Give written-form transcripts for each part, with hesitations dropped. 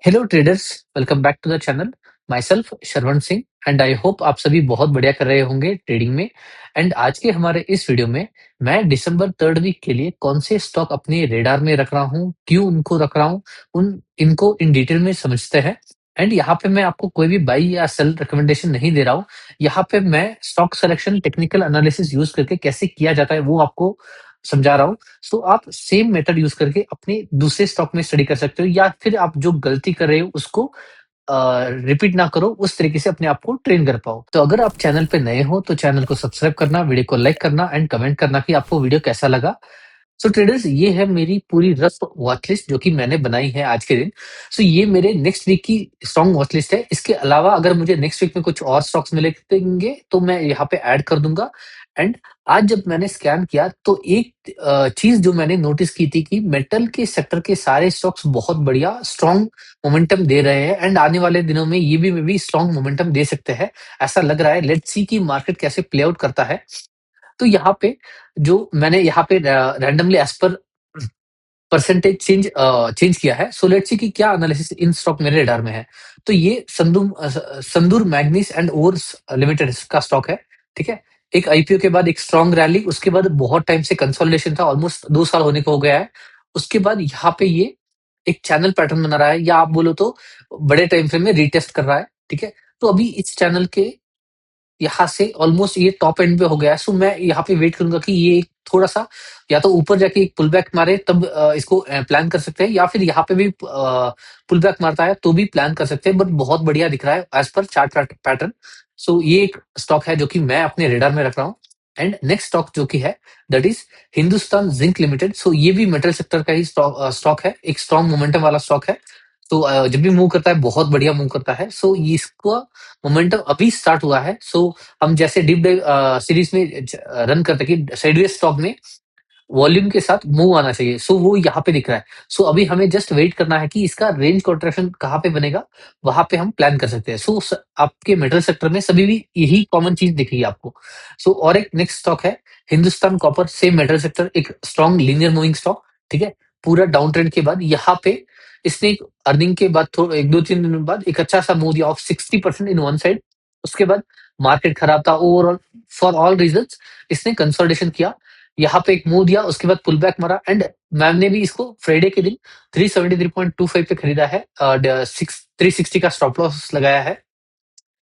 Hello traders, welcome back to the channel. Myself Sharwan Singh and I hope आप सभी बहुत बढ़िया कर रहे होंगे ट्रेडिंग में। एंड आज के हमारे इस वीडियो में मैं दिसंबर थर्ड वीक के लिए कौन से स्टॉक अपने रेडार में रख रहा हूँ, क्यों उनको रख रहा हूँ, उन इनको इन डिटेल में समझते हैं। एंड यहाँ पे मैं आपको कोई भी बाई या सेल रिकमेंडेशन नहीं दे रहा हूँ। यहाँ पे मैं stock selection technical analysis use करके कैसे किया जाता है वो आपको समझा रहा हूँ। सो आप सेम मेथड यूज करके अपने दूसरे स्टॉक में स्टडी कर सकते हो, या फिर आप जो गलती कर रहे हो उसको रिपीट ना करो, उस तरीके से अपने आप को ट्रेन कर पाओ। तो अगर आप चैनल पे नए हो तो चैनल को सब्सक्राइब करना, वीडियो को लाइक करना एंड कमेंट करना कि आपको वीडियो कैसा लगा। सो ट्रेडर्स, ये है मेरी पूरी रफ वॉच लिस्ट जो कि मैंने बनाई है आज के दिन। सो ये मेरे नेक्स्ट वीक की स्ट्रॉन्ग वॉच लिस्ट है। इसके अलावा अगर मुझे नेक्स्ट वीक में कुछ और स्टॉक्स मिलेंगे तो मैं यहाँ पे ऐड कर दूंगा। एंड आज जब मैंने स्कैन किया तो एक चीज जो मैंने नोटिस की थी कि मेटल के सेक्टर के सारे स्टॉक्स बहुत बढ़िया स्ट्रॉन्ग मोमेंटम दे रहे हैं, एंड आने वाले दिनों में ये भी मे भी स्ट्रॉन्ग मोमेंटम दे सकते हैं, ऐसा लग रहा है। लेट्स सी कि मार्केट कैसे प्ले आउट करता है। तो यहाँ पे जो मैंने यहाँ पे randomly as per percentage change किया है। सो लेट्स सी कि क्या एनालिसिस इन स्टॉक मेरे रडार में है। तो ये Sandur manganese and ores limited का स्टॉक है। ठीक है, एक आईपीओ के बाद एक स्ट्रॉन्ग रैली, उसके बाद बहुत टाइम से कंसोलिडेशन था, ऑलमोस्ट 2 साल होने को हो गया है। उसके बाद यहाँ पे ये एक चैनल पैटर्न बना रहा है, या आप बोलो तो बड़े टाइम फ्रेम में रीटेस्ट कर रहा है। ठीक है, तो अभी इस चैनल के यहाँ से ऑलमोस्ट ये टॉप एंड पे हो गया है। सो मैं यहाँ पे वेट करूंगा कि ये थोड़ा सा या तो ऊपर जाके एक पुल बैक मारे, तब इसको प्लान कर सकते हैं, या फिर यहाँ पे भी पुल बैक मारता है तो भी प्लान कर सकते हैं। बट बहुत बढ़िया दिख रहा है एज पर चार्ट पैटर्न। सो ये एक स्टॉक है जो कि मैं अपने रेडार में रख रहा हूँ। एंड नेक्स्ट स्टॉक जो कि है that is Hindustan zinc limited. So ये भी मेटल सेक्टर का ही स्टॉक है, एक स्ट्रॉन्ग मोमेंटम वाला स्टॉक है। तो जब भी मूव करता है बहुत बढ़िया मूव करता है। सो ये इसका मोमेंटम अभी स्टार्ट हुआ है। सो हम जैसे डीप डाइव सीरीज में रन करते हैं कि साइडवेज स्टॉक में वॉल्यूम के साथ मूव आना चाहिए, सो वो यहाँ पे दिख रहा है। सो अभी हमें जस्ट वेट करना है कि इसका रेंज कॉन्ट्रैक्शन कहाँ पे बनेगा, वहां पे हम प्लान कर सकते हैं। सो आपके मेटल सेक्टर में सभी भी यही कॉमन चीज दिखेगी आपको। सो और एक नेक्स्ट स्टॉक है Hindustan copper, same metal sector, एक स्ट्रॉन्ग लीनियर मूविंग स्टॉक। ठीक है, पूरा डाउन ट्रेंड के बाद यहाँ पे इसने एक अर्निंग के बाद थोड़ा 1-2-3 दिन बाद एक अच्छा सा मूव दिया ऑफ 60% इन वन साइड। उसके बाद मार्केट खराब था ओवरऑल, फॉर ऑल रीजन इसने कंसोलिडेशन किया, यहाँ पे एक मूव दिया, उसके बाद पुल बैक मारा। एंड मैम ने भी इसको फ्राइडे के दिन 373.25 पे खरीदा है, 360 का स्टॉप लॉस लगाया है।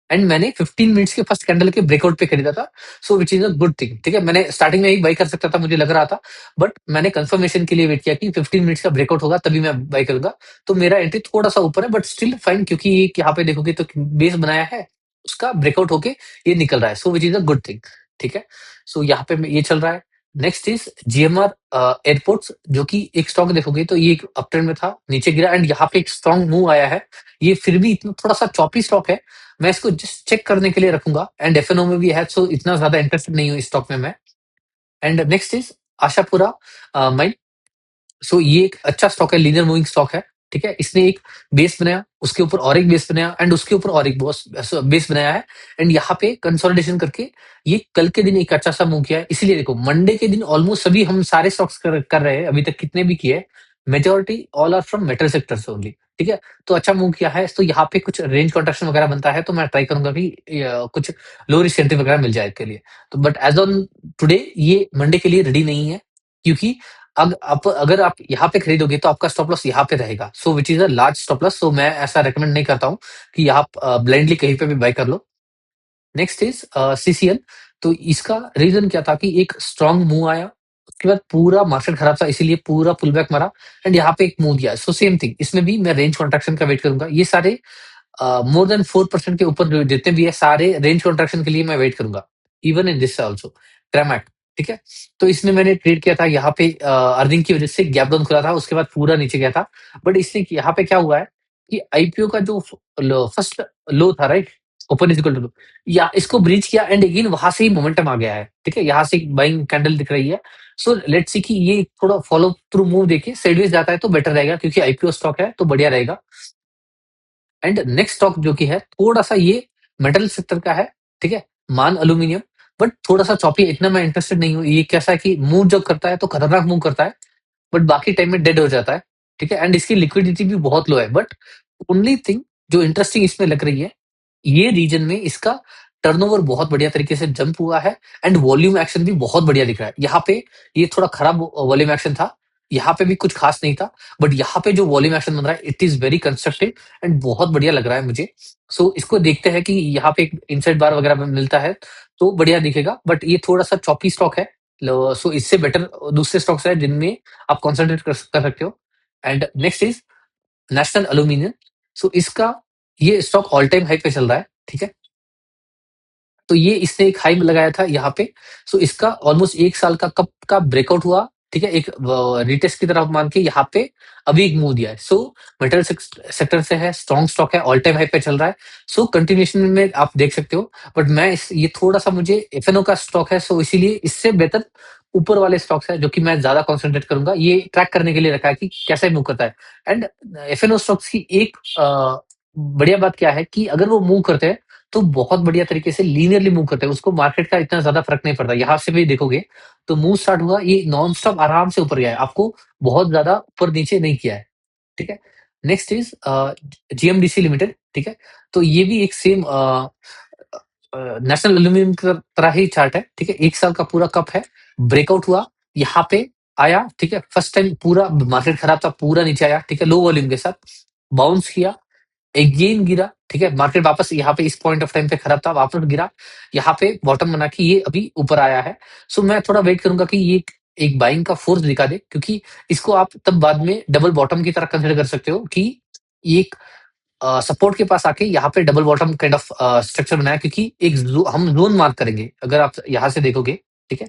एंड मैंने 15 मिनट्स के फर्स्ट कैंडल के ब्रेकआउट पे खरीदा था। So which is a good thing. ठीक है, मैंने स्टार्टिंग में ही बाई कर सकता था, मुझे लग रहा था, बट मैंने कंफर्मेशन के लिए वेट किया कि 15 मिनट्स का ब्रेकआउट होगा तभी मैं बाई करूंगा। तो मेरा एंट्री थोड़ा सा ऊपर है बट स्टिल फाइन, क्योंकि ये यहाँ पे देखोगे तो बेस बनाया है, उसका ब्रेकआउट होके ये निकल रहा है। So which is a good thing. ठीक है, सो यहाँ पे ये चल रहा है। नेक्स्ट इज जीएमआर एयरपोर्ट्स, जो कि एक स्टॉक देखोगे तो ये एक अप ट्रेंड में था, नीचे गिरा एंड यहाँ पे एक स्ट्रॉन्ग मूव आया है। ये फिर भी इतना थोड़ा सा चॉपी स्टॉक है, मैं इसको जस्ट चेक करने के लिए रखूंगा। एंड एफएनओ में भी है, सो इतना ज्यादा इंटरेस्टेड नहीं हूँ इस स्टॉक में मैं। And next is Ashapura mine. So ये एक अच्छा स्टॉक है, लीनियर मूविंग स्टॉक है। ठीक है, इसने एक बेस बनाया, उसके ऊपर और एक बेस बनाया, एंड उसके ऊपर और एक बेस बनाया है। एंड यहाँ पे कंसोलिडेशन करके ये कल के दिन एक अच्छा सा मूव किया है। इसीलिए देखो मंडे के दिन ऑलमोस्ट सभी हम सारे स्टॉक्स कर रहे हैं अभी तक, कितने भी किए, majority all are from metal sector से ओनली। ठीक है, तो अच्छा मूव किया है। तो यहाँ पे कुछ रेंज कॉन्ट्रैक्शन वगैरह बनता है, तो मैं ट्राई करूंगा कि कुछ लो रिस्क एंट्री वगैरह मिल जाए इसके लिए। तो बट एज ऑन टुडे ये मंडे के लिए रेडी नहीं है, क्योंकि अगर आप यहाँ पे खरीदोगे तो आपका स्टॉप लॉस यहाँ पे रहेगा। So which is a large stop loss. So मैं ऐसा रेकमेंड नहीं करता हूँ कि आप ब्लाइंडली कहीं पे भी बाय कर लो। Next is CCL. तो इसका रीजन क्या था कि एक स्ट्रॉन्ग मूव आया, उसके बाद पूरा मार्केट खराब था, इसीलिए पूरा पुल बैक मारा, एंड यहाँ पे एक मूव दिया। सो सेम थिंग, इसमें भी मैं रेंज कॉन्ट्रैक्शन का वेट करूंगा। ये सारे मोर देन 4% के ऊपर जो जितने भी है सारे रेंज कॉन्ट्रैक्शन के लिए मैं वेट करूंगा, इवन इन दिस ऑल्सो ट्रामैक। ठीक है, तो इसमें मैंने ट्रेड किया था, यहाँ पे अर्निंग की वजह से गैप डाउन खुला था, उसके बाद पूरा नीचे गया था। बट इसने यहाँ पे क्या हुआ है कि आईपीओ का जो फर्स्ट लो था, right, open is equal to low, या इसको ब्रीच किया एंड अगेन वहां से ही मोमेंटम आ गया है। ठीक है, यहाँ से एक बाइंग कैंडल दिख रही है। सो लेट्स सी कि ये थोड़ा फॉलो थ्रू मूव देके साइडवेज जाता है तो बेटर रहेगा, क्योंकि आईपीओ स्टॉक है तो बढ़िया रहेगा। एंड नेक्स्ट स्टॉक जो कि है थोड़ा सा ये मेटल सेक्टर का है। ठीक है, मान एल्यूमिनियम, बट थोड़ा सा चॉपी है, इतना मैं इंटरेस्टेड नहीं हूँ। ये कैसा है कि मूव जब करता है तो खतरनाक मूव करता है, बट बाकी टाइम में डेड हो जाता है। ठीक है, एंड इसकी लिक्विडिटी भी बहुत लो है, बट ओनली थिंग जो इंटरेस्टिंग इसमें लग रही है, ये रीजन में इसका टर्नओवर बहुत बढ़िया तरीके से जंप हुआ है एंड वॉल्यूम एक्शन भी बहुत बढ़िया दिख रहा है। यहाँ पे ये थोड़ा खराब वॉल्यूम एक्शन था, यहाँ पे भी कुछ खास नहीं था, बट यहाँ पे जो वॉल्यूम एक्शन बन रहा है it is very constructive and बहुत बढ़िया लग रहा है मुझे। सो इसको देखते हैं कि यहाँ पे एक इनसाइड बार वगैरह मिलता है तो बढ़िया दिखेगा, बट ये थोड़ा सा चॉपी स्टॉक है। सो इससे बेटर दूसरे स्टॉक्स है जिनमें आप कॉन्सेंट्रेट कर सकते हो। And next is national aluminium. So इसका ये स्टॉक ऑल टाइम हाई पे चल रहा है, ठीक है। तो ये इसने एक हाई लगाया था यहाँ पे। सो इसका ऑलमोस्ट 1 साल का कब का ब्रेकआउट हुआ, ठीक है? एक रीटेस्ट की तरफ मान के यहाँ पे अभी एक मूव दिया है। सो मेटल सेक्टर से है, स्ट्रॉन्ग स्टॉक है, ऑल टाइम हाई पे चल रहा है। सो कंटिन्यूएशन में आप देख सकते हो। बट मैं ये थोड़ा-सा मुझे एफएनओ का स्टॉक है, सो इसीलिए इससे बेहतर ऊपर वाले स्टॉक्स है जो कि मैं ज़्यादा कंसंट्रेट करूँगा। ये ट्रैक करने के लिए रखा है कि कैसे मूव करता है। एंड एफएनओ स्टॉक्स की एक बढ़िया बात क्या है कि अगर वो मूव करते हैं तो बहुत बढ़िया तरीके से लीनियरली मूव करते हैं, उसको मार्केट का इतना ज़्यादा फ़र्क नहीं पड़ता। यहाँ से भी देखोगे तो मूव स्टार्ट हुआ, ये नॉन स्टॉप आराम से ऊपर गया है, आपको बहुत ज़्यादा ऊपर-नीचे नहीं किया है, ठीक है? नेक्स्ट इज़ जीएमडीसी लिमिटेड, ठीक है? तो ये भी एक सेम नेशनल एल्यूमीनियम की तरह ही चार्ट है, ठीक है? 1 साल का पूरा कप है, ब्रेकआउट हुआ, यहाँ पे आया, ठीक है? फर्स्ट टाइम पूरा मार्केट खराब था, पूरा नीचे आया, ठीक है? लो वॉल्यूम के साथ, बाउंस किया, अगेन गिरा, ठीक है? मार्केट वापस यहाँ पे इस पॉइंट ऑफ टाइम पे खराब था, वापस गिरा, यहाँ पे बॉटम बना के ये अभी ऊपर आया है। सो मैं थोड़ा वेट करूँगा कि ये एक बाइंग का फोर्स दिखा दे, क्योंकि इसको आप तब बाद में डबल बॉटम की तरह कंसीडर कर सकते हो कि ये एक सपोर्ट के पास आके यहाँ पे double bottom kind of structure बनाया, क्योंकि एक हम जोन मार्क करेंगे अगर आप यहाँ से देखोगे, ठीक है?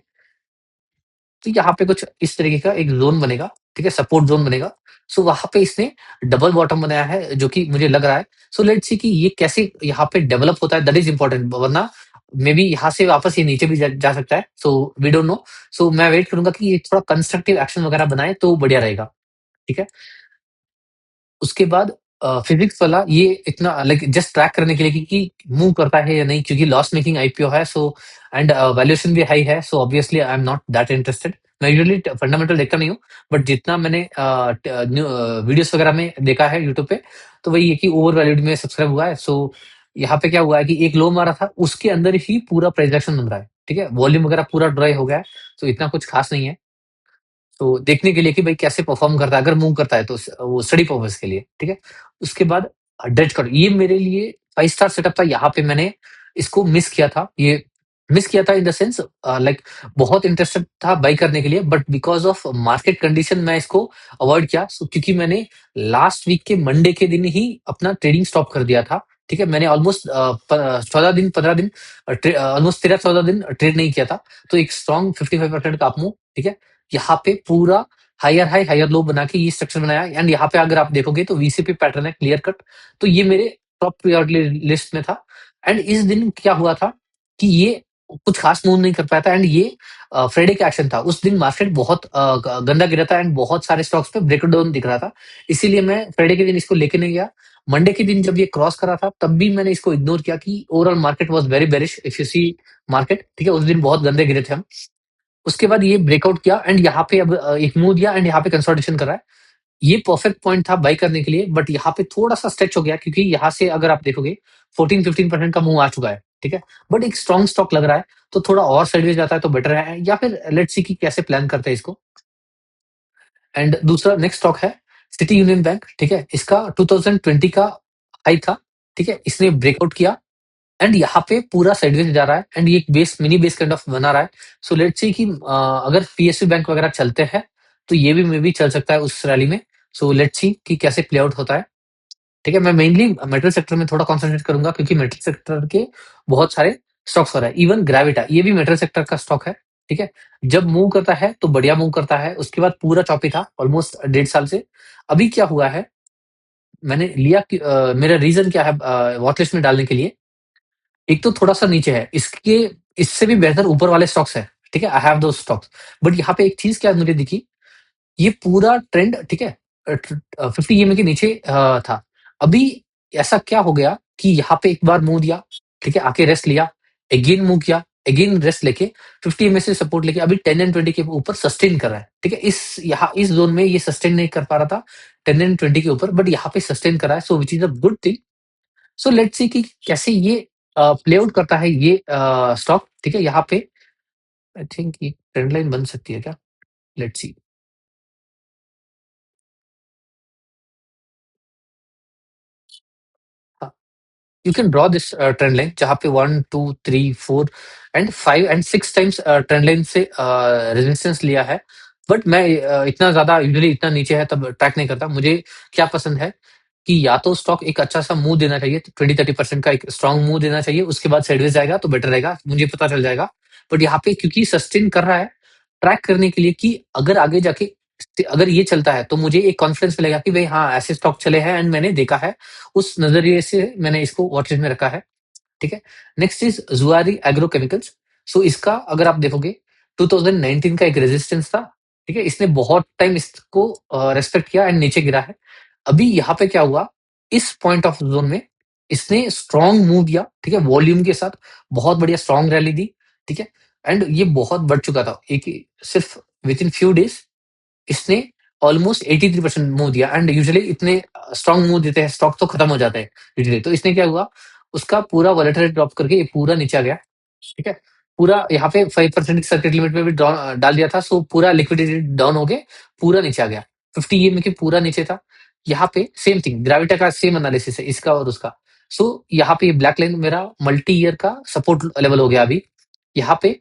तो यहाँ पे कुछ इस तरीके का एक ज़ोन बनेगा, ठीक है? सपोर्ट ज़ोन बनेगा। सो वहाँ पे इसने डबल बॉटम बनाया है, जो कि मुझे लग रहा है। सो लेट्स सी कि ये कैसे यहाँ पे डेवलप होता है, दैट इज़ इम्पोर्टेंट, वरना मेबी यहाँ से वापस ये नीचे भी जा सकता है। So we don't know. So मैं वेट करूँगा कि ये थोड़ा कंस्ट्रक्टिव एक्शन वगैरह बनाए तो बढ़िया रहेगा, ठीक है? उसके बाद फिजिक्स वाला ये इतना लाइक जस्ट ट्रैक करने के लिए कि मूव करता है या नहीं, क्योंकि लॉस मेकिंग आईपीओ है। सो एंड वैल्यूएशन भी हाई है, so obviously I am not that interested. मैं यूजुअली फंडामेंटल देखता नहीं हूँ, बट जितना मैंने वीडियोस वगैरह में देखा है यूट्यूब पे, तो वही है कि ओवर वैल्यूड में सब्सक्राइब हुआ है। सो यहाँ पे क्या हुआ है कि एक लो मारा था, उसके अंदर ही पूरा प्राइस बन रहा है, ठीक है? वॉल्यूम वगैरह पूरा ड्राई हो गया है, तो इतना कुछ खास नहीं है। तो देखने के लिए कि भाई कैसे परफॉर्म करता है, अगर मूव करता है तो वो स्टडी पर्पस के लिए, ठीक है? उसके बाद डेड कट, ये मेरे लिए 5 स्टार सेटअप था, यहाँ पे मैंने इसको मिस किया था। ये मिस किया था इन द सेंस लाइक बहुत इंटरेस्टेड था बाय करने के लिए, but because of market condition मैं इसको अवॉइड किया। क्योंकि मैंने लास्ट वीक के मंडे के दिन ही अपना ट्रेडिंग स्टॉप कर दिया था, ठीक है? मैंने ऑलमोस्ट 14 दिन 15 दिन ऑलमोस्ट 13-14 दिन ट्रेड नहीं किया था। तो एक स्ट्रॉन्ग 55% का अप मूव, ठीक है? यहाँ पे पूरा हायर हाई हायर लो बना के ये स्ट्रक्चर बनाया, एंड यहाँ पे अगर आप देखोगे तो वीसीपी पैटर्न है क्लियर कट। तो ये मेरे टॉप प्रायोरिटी लिस्ट में था। एंड इस दिन क्या हुआ था कि ये कुछ खास मूव नहीं कर पाया था, एंड ये फ्राइडे का एक्शन था। उस दिन मार्केट बहुत गंदा गिरा था एंड बहुत सारे स्टॉक्स पे ब्रेकडाउन दिख रहा था, इसीलिए मैं फ्राइडे के दिन इसको लेके नहीं गया। मंडे के दिन जब ये क्रॉस करा था तब भी मैंने इसको इग्नोर किया कि overall market was very bearish if you see market, ठीक है? उस दिन बहुत गंदे गिरे थे हम। उसके बाद ये ब्रेकआउट किया एंड यहाँ पे अब एक मूव दिया एंड यहाँ पे कंसोलिडेशन कर रहा है। ये परफेक्ट पॉइंट था बाय करने के लिए, बट यहाँ पे थोड़ा-सा स्ट्रेच हो गया, क्योंकि यहाँ से अगर आप देखोगे 14-15% का मूव आ चुका है, ठीक है? बट एक स्ट्रॉन्ग स्टॉक लग रहा है, तो थोड़ा और साइडवेज जाता है तो बेटर है, या फिर लेट्स सी कि कैसे प्लान करते हैं इसको। एंड दूसरा नेक्स्ट स्टॉक है सिटी यूनियन बैंक, ठीक है? इसका 2020 का हाई था, ठीक है? इसने ब्रेकआउट किया एंड यहाँ पे पूरा साइडवेज जा रहा है एंड ये एक base mini base kind of बना रहा है। सो लेट्स सी कि अगर पीएसयू बैंक वगैरह चलते हैं तो ये भी मे बी चल सकता है उस रैली में। सो लेट्स सी कि कैसे प्ले आउट होता है, ठीक है? मैं मेनली मेटल सेक्टर में थोड़ा कंसंट्रेट करूंगा, क्योंकि मेटल सेक्टर के बहुत सारे स्टॉक्स हो रहा है। इवन ग्रेविटा ये भी मेटल सेक्टर का स्टॉक है, ठीक है? जब मूव करता है तो बढ़िया मूव करता है, उसके बाद पूरा चौपी था ऑलमोस्ट 1.5 साल से। अभी क्या हुआ है, मैंने लिया कि मेरा रीजन क्या है वॉच लिस्ट में डालने के लिए, एक तो थोड़ा-सा नीचे है, इसके इससे भी बेहतर ऊपर वाले स्टॉक्स हैं, ठीक है? I have those stocks. But यहाँ पे एक चीज़ क्या मुझे दिखी, ये पूरा ट्रेंड, ठीक है? 50 ईएमए के नीचे था। अभी ऐसा क्या हो गया कि यहाँ पे एक बार मूव दिया, ठीक है? आके रेस्ट लिया, अगेन मूव किया, अगेन रेस्ट लेके 50 एमए से सपोर्ट लेके अभी 10 एंड 20 के ऊपर सस्टेन कर रहा है। ठीक है, इस जोन में ये सस्टेन नहीं कर पा रहा था 10 एंड 20 के ऊपर, बट यहाँ पे सस्टेन कर रहा है, so which is a good thing. So let's see कि कैसे ये प्ले आउट करता है ये स्टॉक। ठीक है, यहाँ पे आई थिंक ये ट्रेंड लाइन बन सकती है क्या? Let's see. You can draw this trend line जहाँ पे 1, 2, 3, 4 and 5 and 6 times trend line से रेजिस्टेंस लिया है। बट मैं इतना ज़्यादा यूजुअली इतना नीचे है तब ट्रैक नहीं करता। मुझे क्या पसंद है कि या तो स्टॉक एक अच्छा-सा मूव देना चाहिए, 20-30% का एक स्ट्रॉन्ग मूव देना चाहिए, उसके बाद साइडवेज जाएगा तो बेटर रहेगा, मुझे पता चल जाएगा। बट यहाँ पे क्योंकि सस्टेन कर रहा है, ट्रैक करने के लिए कि अगर आगे जाके अगर ये चलता है तो मुझे एक कॉन्फिडेंस मिलेगा कि भई हाँ, ऐसे स्टॉक चले हैं एंड मैंने देखा है, उस नज़रिए से मैंने इसको वॉच लिस्ट में रखा है। ठीक है? Next is Zuari agrochemicals. So इसका अगर आप देखोगे 2019 का एक रेजिस्टेंस था, ठीक है? इसने बहुत टाइम इसको रिस्पेक्ट किया एंड नीचे गिरा है। अभी यहाँ पे क्या हुआ, इस पॉइंट ऑफ ज़ोन में इसने स्ट्रॉन्ग मूव दिया, ठीक है? वॉल्यूम के साथ बहुत बढ़िया स्ट्रॉन्ग रैली दी, ठीक है? एंड ये बहुत बढ़ चुका था। सिर्फ विथिन फ्यू डेज़ इसने ऑलमोस्ट 83% मूव दिया एंड यूजुअली इतने स्ट्रॉन्ग मूव देते हैं, स्टॉक तो खत्म हो जाते हैं यूजुअली। तो इसने क्या हुआ, उसका पूरा वॉलेटिलिटी ड्रॉप करके ये पूरा नीचे आ गया, ठीक है? पूरा यहाँ पे 5% की सर्किट लिमिट में भी डाल दिया था, सो पूरा लिक्विडिटी डाउन हो गए, पूरा नीचे आ गया। 50 ईएमए के पूरा नीचे था। यहाँ पे सेम थिंग, ग्रेविटा का सेम एनालिसिस है इसका और उसका। सो यहाँ पे ये ब्लैक लाइन मेरा मल्टी ईयर का सपोर्ट लेवल हो गया अभी। यहाँ पे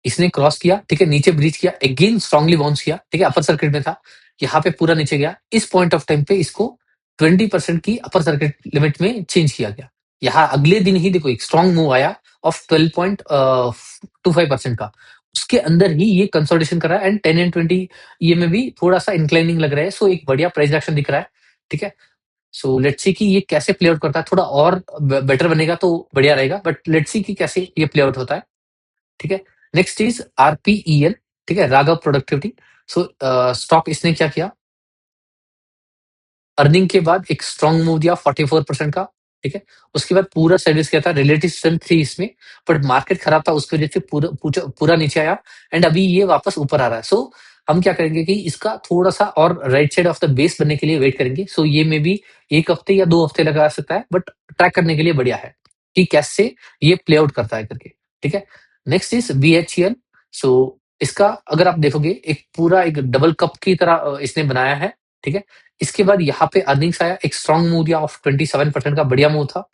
इसने क्रॉस किया, ठीक है, नीचे ब्रीच किया, अगेन स्ट्रांगली बाउंस किया, ठीक है, अपर सर्किट में था, यहाँ पे पूरा नीचे गया। इस पॉइंट ऑफ टाइम पे इसको 20% की अपर सर्किट लिमिट में चेंज किया गया। यहाँ अगले दिन ही देखो एक स्ट्रॉन्ग मूव आया ऑफ 12.25% का। उसके अंदर ही ये कंसोलिडेशन कर रहा है एंड 10 एंड 20 ये में भी थोड़ा सा इंक्लाइनिंग लग रहा है, सो एक बढ़िया प्राइस एक्शन दिख रहा है, ठीक है। सो लेट्स सी कि ये कैसे प्ले आउट करता है, थोड़ा और बेटर बनेगा तो बढ़िया रहेगा, बट लेट्स सी कि कैसे ये प्ले आउट होता है, ठीक है। नेक्स्ट इज आरपीईएल, ठीक है, राघव प्रोडक्टिविटी। सो स्टॉक इसने क्या किया, अर्निंग के बाद एक स्ट्रॉन्ग मूव दिया 44% का, ठीक है। उसके बाद पूरा सर्विस किया था, रिलेटिव स्ट्रेंथ थी इसमें, बट मार्केट खराब था उसकी वजह से पूरा नीचे आया एंड अभी ये वापस ऊपर आ रहा है। सो हम क्या करेंगे कि इसका थोड़ा सा और right side of the base बनने के लिए वेट करेंगे। सो ये मे बी 1 हफ्ते या 2 हफ्ते लगा सकता है, बट ट्रैक करने के लिए बढ़िया है कि कैसे ये प्ले आउट करता है करके, ठीक है। Next is BHEL. सो इसका अगर आप देखोगे एक पूरा एक डबल कप की तरह इसने बनाया है, ठीक है। इसके बाद यहाँ पे अर्निंग्स आया, एक स्ट्रॉन्ग मूव दिया ऑफ 27% का, बढ़िया मूव था।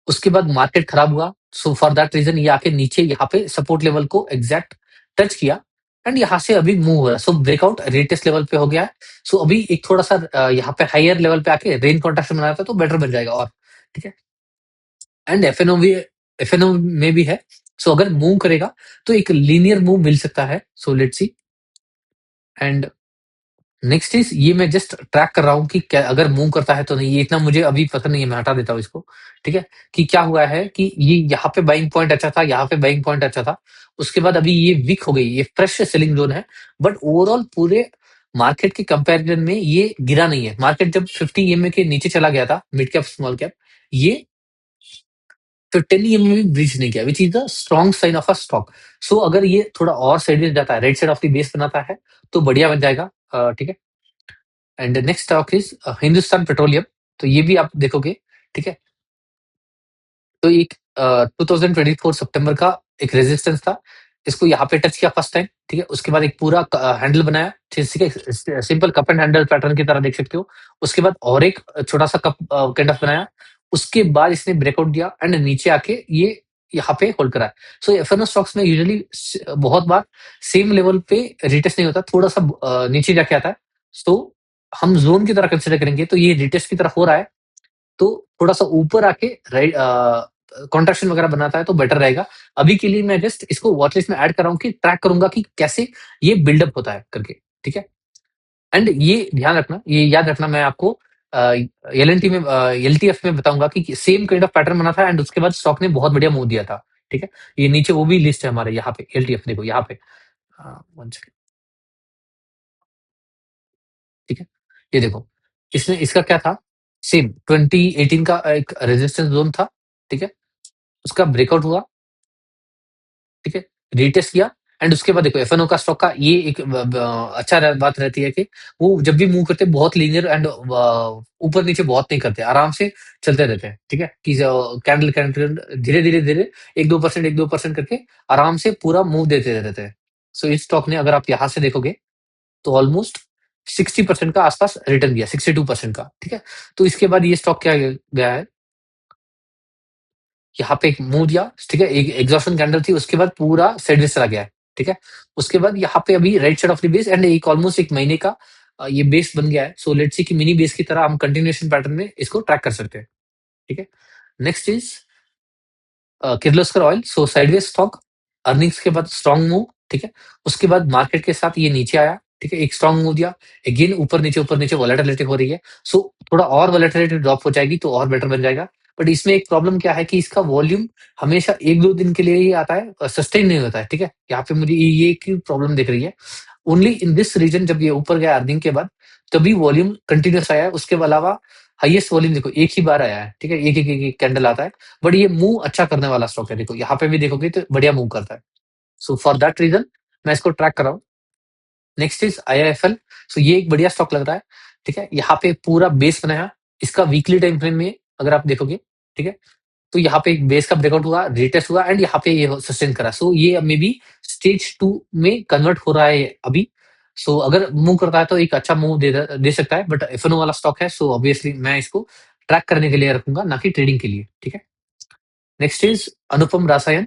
उसके बाद मार्केट खराब हुआ, सो फॉर दैट रीजन ये आके नीचे यहाँ पे सपोर्ट लेवल को एग्जैक्ट टच किया एंड यहाँ से अभी मूव हो रहा है। सो ब्रेकआउट रेटेस्ट लेवल पे हो गया है। सो अभी एक थोड़ा सा यहाँ पे हायर लेवल पे आके रेन कॉन्ट्रैक्शन बनाया था तो बेटर बन जाएगा और, ठीक है। एंड एफएनओ में भी है। सो अगर मूव करेगा तो एक लीनियर मूव मिल सकता है। So let's C. And next is ये मैं जस्ट ट्रैक कर रहा हूँ कि क्या अगर मूव करता है तो नहीं, ये इतना मुझे अभी पता नहीं है, मैं हटा देता हूँ इसको, ठीक है। कि क्या हुआ है कि ये यहाँ पे बाइंग पॉइंट अच्छा था, यहाँ पे बाइंग पॉइंट अच्छा था, उसके बाद अभी ये वीक हो गई, ये फ्रेश सेलिंग जोन है, बट ओवरऑल पूरे मार्केट के कंपैरिजन में ये गिरा नहीं है। मार्केट जब 50 ईएमए के नीचे चला गया था, मिड कैप स्मॉल कैप, ये तो 10 ईएमए भी ब्रीच नहीं किया, which is the strong sign of a stock. So अगर ये थोड़ा और साइडवेज जाता है, right side of the base बनाता है तो बढ़िया बन जाएगा, ठीक है। And next stock is Hindustan petroleum. तो ये भी आप देखोगे, ठीक है। तो एक 2024 सितंबर का एक रेजिस्टेंस था, इसको यहाँ पे टच किया फर्स्ट टाइम, ठीक है। उसके बाद एक पूरा हैंडल बनाया, ठीक है, simple cup and handle pattern की तरह देख सकते हो। उसके बाद और एक छोटा सा कप काइंड ऑफ बनाया, उसके बाद इसने ब्रेकआउट दिया एंड नीचे आके ये यहाँ पे होल्ड करा है। सो एफएनओ स्टॉक्स में यूजुअली बहुत बार सेम लेवल पे रिटेस्ट नहीं होता, थोड़ा सा नीचे जाके आता है। सो हम जोन की तरह कंसिडर करेंगे तो ये रिटेस्ट की तरफ हो रहा है, तो थोड़ा-सा ऊपर आके कॉन्ट्रैक्शन वगैरह बनाता है तो बेटर रहेगा। अभी के लिए मैं जस्ट इसको वॉच लिस्ट में ऐड कर रहा हूँ कि ट्रैक करूँगा कि कैसे ये बिल्डअप होता है करके, ठीक है? एंड ये ध्यान रखना, ये याद रखना, मैं आपको एलएनटी में एलटीएफ में बताऊँगा कि सेम काइंड ऑफ पैटर्न बना था एंड उसके बाद स्टॉक ने बहुत बढ़िया मूव दिया था, ठीक है? ये नीचे वो भी लिस्ट है हमारे यहाँ पे एलटीएफ, देखो यहाँ पे। 1 सेकंड, ठीक है? ये देखो, इसने इसका क्या था, सेम 2018 का एक रेजिस्टेंस ज़ोन था, ठीक है? उसका ब्रेकआउट हुआ, ठीक है? रीटेस्ट किया एंड उसके बाद देखो एफ-एन-ओ का स्टॉक का ये एक अच्छा बात रहती है कि वो जब भी मूव करते हैं बहुत लीनियर एंड ऊपर नीचे बहुत नहीं करते, आराम से चलते रहते हैं, ठीक है? कि जो कैंडल कैंडल धीरे धीरे धीरे 1-2% 1-2% करके आराम से पूरा मूव देते रहते हैं। सो इस स्टॉक ने अगर आप यहाँ से देखोगे तो ऑलमोस्ट 60% का आसपास रिटर्न दिया, 62% का, ठीक है? तो इसके बाद ये स्टॉक क्या गया है, यहाँ पे एक मूव दिया, ठीक है? एक एग्जॉस्शन कैंडल थी, उसके बाद पूरा साइडवेज चला गया है, ठीक है? उसके बाद यहाँ पे अभी right side of the base and एक ऑलमोस्ट 1 महीने का ये बेस बन गया है। सो लेट्स सी कि मिनी बेस की तरह हम कंटिन्यूएशन पैटर्न में इसको ट्रैक कर सकते हैं, ठीक है? Next is Kirloskar oil, so sideways stock, earnings के बाद स्ट्रॉन्ग मूव, ठीक है? उसके बाद मार्केट के साथ ये नीचे आया, ठीक है? एक स्ट्रॉन्ग मूव दिया, अगेन ऊपर नीचे वोलेटिलिटी हो रही है, सो थोड़ा और वोलेटिलिटी ड्रॉप हो जाएगी तो और बेटर बन जाएगा। बट इसमें एक प्रॉब्लम क्या है कि इसका वॉल्यूम हमेशा 1-2 दिन के लिए ही आता है, सस्टेन नहीं होता है, ठीक है? यहाँ पे मुझे ये एक ही प्रॉब्लम दिख रही है। ओनली इन दिस रीजन जब ये ऊपर गया अर्निंग के बाद, तभी वॉल्यूम कंटिन्यूअस आया है, उसके अलावा हाईएस्ट वॉल्यूम देखो एक ही बार आया है, ठीक है? एक कैंडल आता है, बट ये मूव अच्छा करने वाला स्टॉक है, देखो यहाँ पे भी देखोगे तो बढ़िया मूव करता है। सो फॉर दैट रीजन मैं इसको ट्रैक कर रहा हूँ। नेक्स्ट इज आईआईएफएल, सो ये एक बढ़िया स्टॉक लग रहा है, ठीक है? यहाँ पे पूरा बेस बनाया, इसका वीकली टाइम फ्रेम में अगर आप देखोगे, ठीक है? तो यहाँ पे एक बेस का ब्रेकआउट हुआ, रीटेस्ट हुआ एंड यहाँ पे ये सस्टेन करा। सो ये मे बी स्टेज 2 में कन्वर्ट हो रहा है अभी। सो अगर मूव करता है तो एक अच्छा मूव दे सकता है, बट एफ-एन-ओ वाला स्टॉक है, सो ऑब्वियसली मैं इसको ट्रैक करने के लिए रखूंगा, ना कि ट्रेडिंग के लिए, ठीक है? नेक्स्ट इज अनुपम रासायन,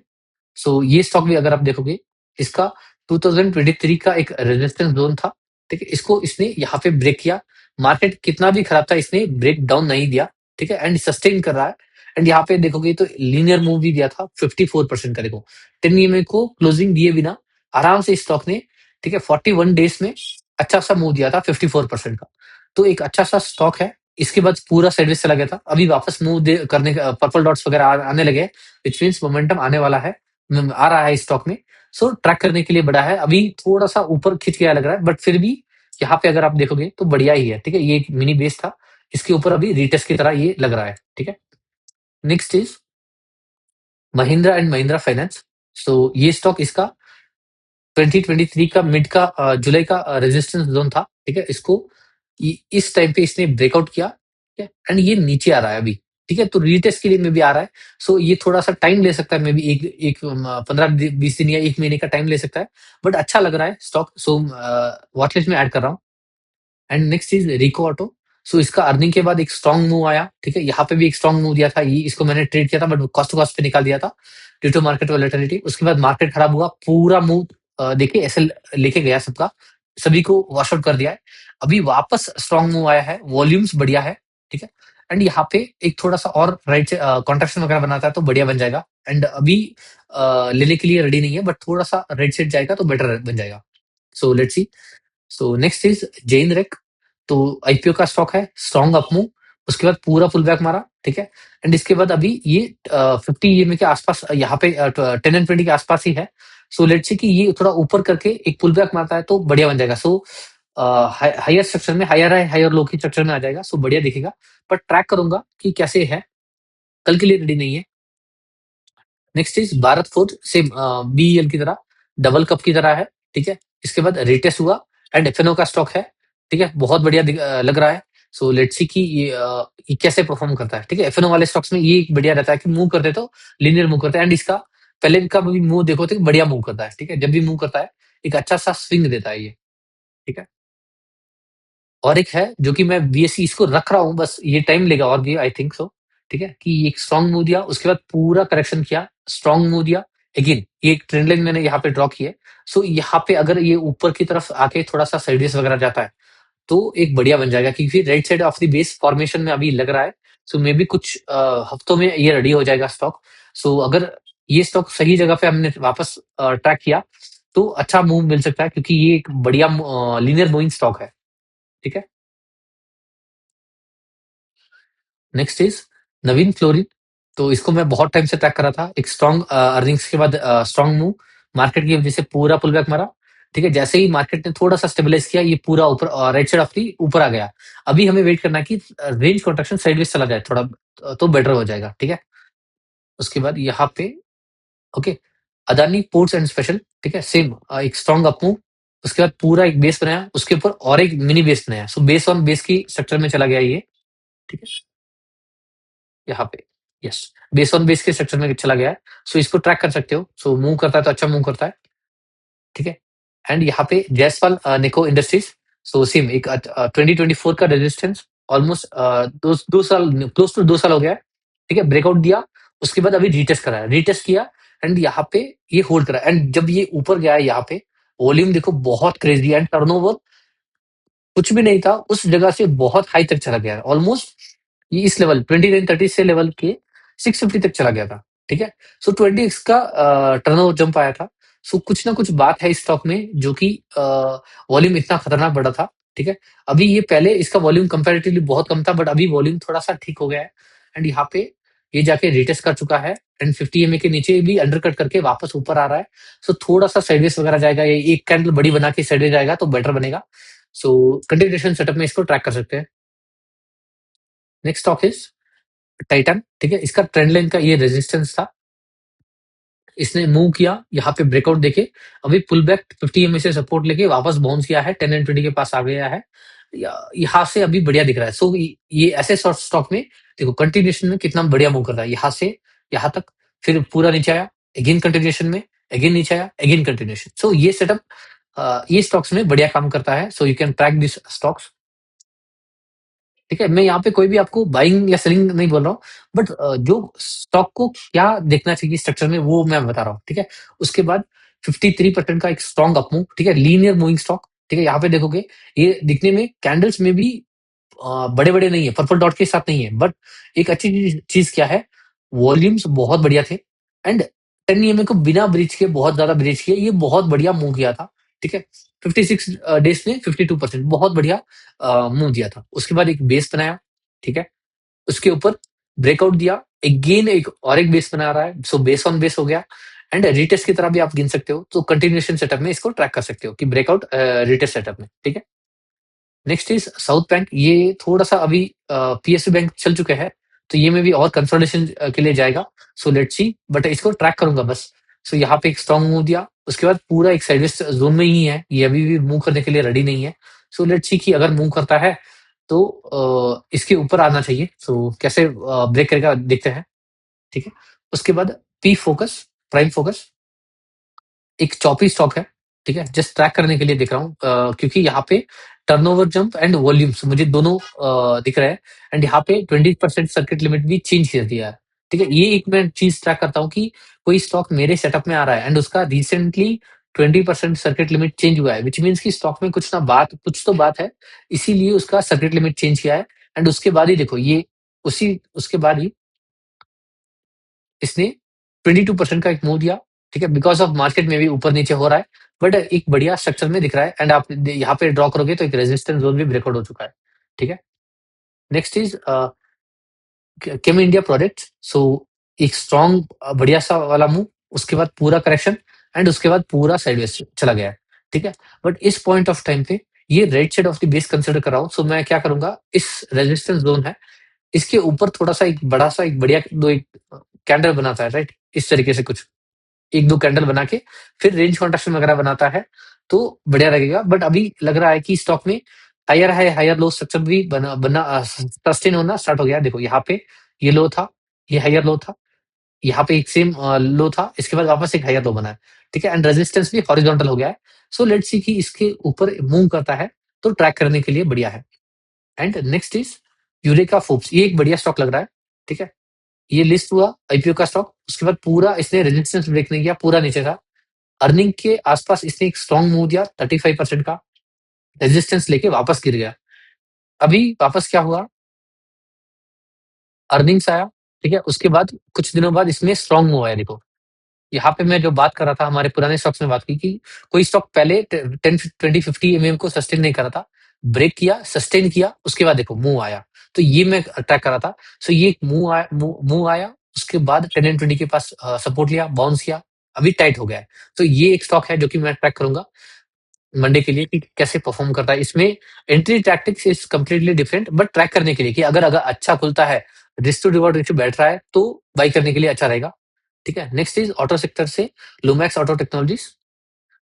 सो ये स्टॉक भी अगर आप देखोगे, इसका 2023 का एक रेजिस्टेंस जोन था, ठीक है? इसको इसने यहाँ पे ब्रेक किया, मार्केट कितना भी खराब था इसने ब्रेक डाउन नहीं दिया, ठीक है? एंड सस्टेन कर रहा है एंड यहाँ पे देखोगे तो लीनियर मूव भी दिया था 54% का, देखो 10 ईएमए को क्लोजिंग दिए बिना आराम से स्टॉक ने, ठीक है, 41 डेज में अच्छा सा मूव दिया था 54% का। तो एक अच्छा सा स्टॉक है। इसके बाद पूरा साइडवेज चला गया था, अभी वापस मूव करने का पर्पल डॉट्स वगैरह आने लगे, विच मीन्स मोमेंटम आने वाला है, आ रहा है इस स्टॉक में। सो ट्रैक करने के लिए बड़ा है, अभी थोड़ा सा ऊपर खिंच गया लग रहा है, बट फिर भी यहाँ पे अगर आप देखोगे तो बढ़िया ही है, ठीक है? ये एक मिनी बेस था, इसके ऊपर अभी रीटेस्ट की तरह ये लग रहा है, ठीक है? Next is Mahindra and Mahindra finance, so ये स्टॉक इसका 2023 का मिड का जुलाई का रेजिस्टेंस जोन था, ठीक है? इसको इस टाइम पे इसने ब्रेकआउट किया, ठीक है? एंड ये नीचे आ रहा है अभी, ठीक है? तो रीटेस्ट के लिए में भी आ रहा है। सो ये थोड़ा सा टाइम ले सकता है, मे बी एक एक 15-20 दिन या 1 महीने का टाइम ले सकता है, बट अच्छा लग रहा है स्टॉक। सो वॉच लिस्ट में ऐड कर रहा हूँ। And next is Rico auto, so इसका अर्निंग के बाद एक स्ट्रॉन्ग मूव आया, ठीक है? यहाँ पे भी एक स्ट्रॉन्ग मूव दिया था, ये इसको मैंने ट्रेड किया था, बट कॉस्ट टू कॉस्ट पे निकाल दिया था ड्यू टू मार्केट वोलेटिलिटी। उसके बाद मार्केट खराब हुआ, पूरा मूव देखिए ऐसे लेके गया सबका, सभी को वॉश आउट कर दिया है। अभी वापस स्ट्रॉन्ग मूव आया है, वॉल्यूम्स बढ़िया है, ठीक है? एंड यहाँ पे एक थोड़ा सा और राइट से कॉन्ट्रैक्शन वगैरह बनाता है तो बढ़िया बन जाएगा। एंड अभी लेने के लिए रेडी नहीं है, बट थोड़ा सा राइट साइड जाएगा तो बेटर बन जाएगा। So let's see. So next is जेन रेक, तो आईपीओ का स्टॉक है, स्ट्रॉन्ग अप मूव, उसके बाद पूरा पुल बैक मारा, ठीक है? एंड इसके बाद अभी ये 50 ईएमए के आसपास, यहाँ पे 10 एंड 20 के आसपास ही है। सो लेट्स सी कि ये थोड़ा ऊपर करके एक पुल बैक मारता है तो बढ़िया बन जाएगा। सो हायर स्ट्रक्चर में हायर लो की स्ट्रक्चर में आ जाएगा, सो बढ़िया दिखेगा। पर ट्रैक करूंगा कि कैसे है, कल के लिए रेडी नहीं है। Next is Bharat forge, same BEL की तरह डबल कप की तरह है, ठीक है? इसके बाद रिटेस्ट हुआ एंड एफएनओ का स्टॉक है, ठीक है? बहुत बढ़िया लग रहा है। सो लेट्स सी कि ये कैसे परफॉर्म करता है, ठीक है? एफएनओ वाले स्टॉक्स में ये बढ़िया रहता है कि मूव करते तो लीनियर मूव करता है, एंड इसका पहले का भी मूव देखो तो बढ़िया मूव करता है, ठीक है? जब भी मूव करता है एक अच्छा सा स्विंग देता है ये, ठीक है? और एक है जो कि मैं बीएससी इसको रख रहा हूँ, बस ये टाइम लेगा और भी, आई थिंक सो, ठीक है? कि एक स्ट्रॉन्ग मूव दिया, उसके बाद पूरा करेक्शन किया, स्ट्रॉन्ग मूव दिया, अगेन ये एक ट्रेंड लाइन मैंने यहाँ पे ड्रॉ की है। सो यहाँ पे अगर ये ऊपर की तरफ आके थोड़ा सा साइडवेज वगैरह जाता है तो एक बढ़िया बन जाएगा, क्योंकि right side of the base formation में अभी लग रहा है। सो मे बी कुछ हफ्तों में ये रेडी हो जाएगा स्टॉक। सो अगर ये स्टॉक सही जगह पे हमने वापस ट्रैक किया तो अच्छा मूव मिल सकता है, क्योंकि ये एक बढ़िया लीनियर मूविंग स्टॉक है, ठीक है? नेक्स्ट इज नवीन फ्लोरिन, तो इसको मैं बहुत टाइम से ट्रैक कर रहा था, एक स्ट्रॉन्ग अर्निंग्स के बाद स्ट्रॉन्ग मूव, मार्केट की वजह से पूरा पुल बैक मारा, ठीक है? जैसे ही मार्केट ने थोड़ा सा स्टेबलाइज किया ये पूरा ऊपर राइट साइड ऑफ दी ऊपर आ गया। अभी हमें वेट करना है कि रेंज कॉन्ट्रैक्शन साइडवेज चला जाए थोड़ा, तो बेटर हो जाएगा, ठीक है? उसके बाद यहाँ पे okay, Adani ports and special, ठीक है, सेम एक स्ट्रॉन्ग अप मूव। उसके बाद पूरा एक बेस बनाया, उसके ऊपर और एक मिनी बेस बनाया, सो बेस ऑन बेस की स्ट्रक्चर में चला गया ये, ठीक है, यहाँ पे, यस, बेस ऑन बेस के स्ट्रक्चर में चला गया है। सो इसको ट्रैक कर सकते हो, सो मूव करता है तो अच्छा मूव करता है, ठीक है। एंड यहाँ पे जायसवाल निको इंडस्ट्रीज, सो सेम एक 2024 का रेजिस्टेंस, ऑलमोस्ट दो साल, क्लोज टू 2 साल हो गया है, ठीक है, ब्रेकआउट दिया, उसके बाद अभी रीटेस्ट करा है, रीटेस्ट किया, एंड यहाँ पे ये होल्ड करा, एंड जब ये ऊपर गया है यहाँ पे, वॉल्यूम देखो बहुत क्रेजी, एंड टर्नओवर कुछ भी नहीं था, उस जगह से बहुत हाई तक चला गया है, ऑलमोस्ट ये इस लेवल 2930 से लेवल के 650 तक चला गया था, ठीक है। सो 20x का टर्नओवर जंप आया था। सो कुछ ना कुछ बात है इस स्टॉक में, जो कि वॉल्यूम इतना खतरनाक बढ़ा था, ठीक है। अभी ये पहले इसका वॉल्यूम कंपैरेटिवली बहुत कम था, बट अभी वॉल्यूम थोड़ा सा ठीक हो गया है, एंड यहाँ पे ये जाके रिटेस्ट कर चुका है, एंड 50 EMA के नीचे भी अंडरकट करके वापस ऊपर आ रहा है। सो थोड़ा सा साइडवेज वगैरह जाएगा, ये एक कैंडल बड़ी बना के साइडवेज जाएगा तो बेटर बनेगा। सो कंटिन्यूएशन सेटअप में इसको ट्रैक कर सकते हैं। नेक्स्ट स्टॉक इज टाइटन, ठीक है, इसका ट्रेंड लाइन का ये रेजिस्टेंस था, इसने मूव किया, यहाँ पे ब्रेकआउट देके अभी पुल बैक 50 EMA से सपोर्ट लेके वापस बाउंस किया है, 10 एंड 20 के पास आ गया है, यहाँ से अभी बढ़िया दिख रहा है। सो ये ऐसे शॉर्ट स्टॉक में देखो कंटिन्यूएशन में कितना बढ़िया मूव कर रहा है, यहाँ से यहाँ तक, फिर पूरा नीचे आया, अगेन कंटिन्यूएशन में, अगेन नीचे आया, अगेन कंटिन्यूएशन। सो ये सेटअप ये स्टॉक्स में बढ़िया काम करता है, सो you can track this stocks, ठीक है। मैं यहाँ पे कोई भी आपको बाइंग या सेलिंग नहीं बोल रहा हूँ, बट जो स्टॉक को क्या देखना चाहिए स्ट्रक्चर में वो मैं बता रहा हूँ, ठीक है। उसके बाद 53% का एक स्ट्रॉन्ग अप मूव, ठीक है, लीनियर मूविंग स्टॉक, ठीक है। यहाँ पे देखोगे ये दिखने में कैंडल्स में भी बड़े बड़े नहीं है, पर्पल डॉट के साथ नहीं है, बट एक अच्छी चीज क्या है, वॉल्यूम्स बहुत बढ़िया थे, एंड 10 EMA को बिना ब्रीच के, बहुत ज्यादा ब्रीच किए, ये बहुत बढ़िया मूव किया था, ठीक है। 56 डेज में 52%, बहुत बढ़िया मुंह दिया था। उसके बाद एक बेस बनाया, ठीक है, उसके ऊपर ब्रेकआउट दिया, अगेन एक और एक बेस बना रहा है, सो बेस ऑन बेस हो गया, एंड रिटेस्ट की तरह भी आप गिन सकते हो, तो कंटिन्यूएशन सेटअप में इसको ट्रैक कर सकते हो कि ब्रेकआउट रिटेस्ट सेटअप में, ठीक है। नेक्स्ट इज साउथ बैंक, ये थोड़ा सा अभी पीएसयू बैंक चल चुके हैं, तो ये में भी और कंसोलिडेशन के लिए जाएगा, सो लेट्स सी, बट इसको ट्रैक करूंगा बस। सो यहाँ पे एक स्ट्रॉन्ग मूव दिया, उसके बाद पूरा एक साइडवेज जोन में ही है, ये अभी भी मूव करने के लिए रेडी नहीं है। सो लेट्स सी कि अगर मूव करता है तो इसके ऊपर आना चाहिए, सो कैसे ब्रेक करेगा देखते हैं, ठीक है। उसके बाद पी फोकस, प्राइम फोकस, एक चॉपी स्टॉक है, ठीक है, जस्ट ट्रैक करने के लिए देख रहा हूँ, क्योंकि यहाँ पे टर्नओवर जंप एंड वॉल्यूम्स मुझे दोनों दिख रहे हैं, एंड यहाँ पे 20% सर्किट लिमिट भी चेंज कर दिया है, ठीक है। ये एक मैं चीज ट्रैक करता हूँ कि कोई स्टॉक मेरे सेटअप में आ रहा है एंड उसका रिसेंटली 20% सर्किट लिमिट चेंज हुआ है, विच मीन्स की स्टॉक में कुछ ना बात, कुछ तो बात है, इसीलिए उसका सर्किट लिमिट चेंज किया है, एंड उसके बाद ही देखो ये उसी उसके बाद ही इसने 22% का एक मूव दिया, ठीक है, बिकॉज ऑफ मार्केट में भी ऊपर नीचे हो रहा है, बट एक बढ़िया स्ट्रक्चर में दिख रहा है, एंड आप यहाँ पे ड्रॉ करोगे तो एक रेजिस्टेंस जोन भी ब्रेकआउट हो चुका है, ठीक है। Next is chem India product, so एक स्ट्रॉन्ग बढ़िया सा वाला मूव, उसके बाद पूरा करेक्शन, एंड उसके बाद पूरा साइडवेज चला गया है, ठीक है। बट इस पॉइंट ऑफ टाइम पे ये red shade of the base consider कर रहा हूँ, सो मैं क्या करूंगा, इस रेजिस्टेंस जोन है, इसके ऊपर थोड़ा सा एक बड़ा सा एक बढ़िया दो एक कैंडल बनाता है, राइट, इस तरीके से कुछ एक दो कैंडल बना के फिर रेंज कॉन्ट्रैक्शन वगैरह बनाता है तो बढ़िया लगेगा, बट अभी लग रहा है कि स्टॉक में हायर है, हायर लो स्ट्रक्चर भी बना बना सस्टेन होना स्टार्ट हो गया है। देखो यहाँ पे ये लो था, ये हायर लो था, यहाँ पे एक सेम लो था, इसके बाद वापस एक हायर लो बना है, ठीक है, एंड रेजिस्टेंस भी हॉरिजॉन्टल हो गया है। सो लेट्स सी कि इसके ऊपर मूव करता है तो ट्रैक करने के लिए बढ़िया है। And next is eureka Forbes, ये एक बढ़िया स्टॉक लग रहा है, ठीक है। ये लिस्ट हुआ आईपीओ का स्टॉक, उसके बाद पूरा इसने रेजिस्टेंस ब्रेक नहीं किया, पूरा नीचे था, अर्निंग के आसपास इसने एक स्ट्रॉन्ग मूव दिया 35% का, रेजिस्टेंस लेके वापस गिर गया। अभी वापस क्या हुआ, अर्निंग्स आया, ठीक है, उसके बाद कुछ दिनों बाद इसमें स्ट्रॉन्ग मूव आया। देखो यहाँ पे मैं जो बात कर रहा था, हमारे पुराने स्टॉक्स में बात की कि कोई स्टॉक पहले 10 20 50 mm को सस्टेन नहीं कर रहा था, ब्रेक किया, सस्टेन किया, उसके बाद देखो मूव आया, तो ये मैं ट्रैक कर रहा था। सो ये एक मूव आया, उसके बाद 10 and 20 के पास सपोर्ट लिया, बाउंस किया, अभी टाइट हो गया है। तो ये एक स्टॉक है जो कि मैं ट्रैक करूंगा मंडे के लिए कि कैसे परफॉर्म करता है। इसमें entry tactics is completely different, but track करने के लिए कि अगर अगर अच्छा खुलता है रिस्क टू रिवॉर्ड रेशियो बैठ रहा है तो बाई करने के लिए अच्छा रहेगा। ठीक है, नेक्स्ट इज ऑटो सेक्टर से लुमैक्स ऑटो टेक्नोलॉजीज।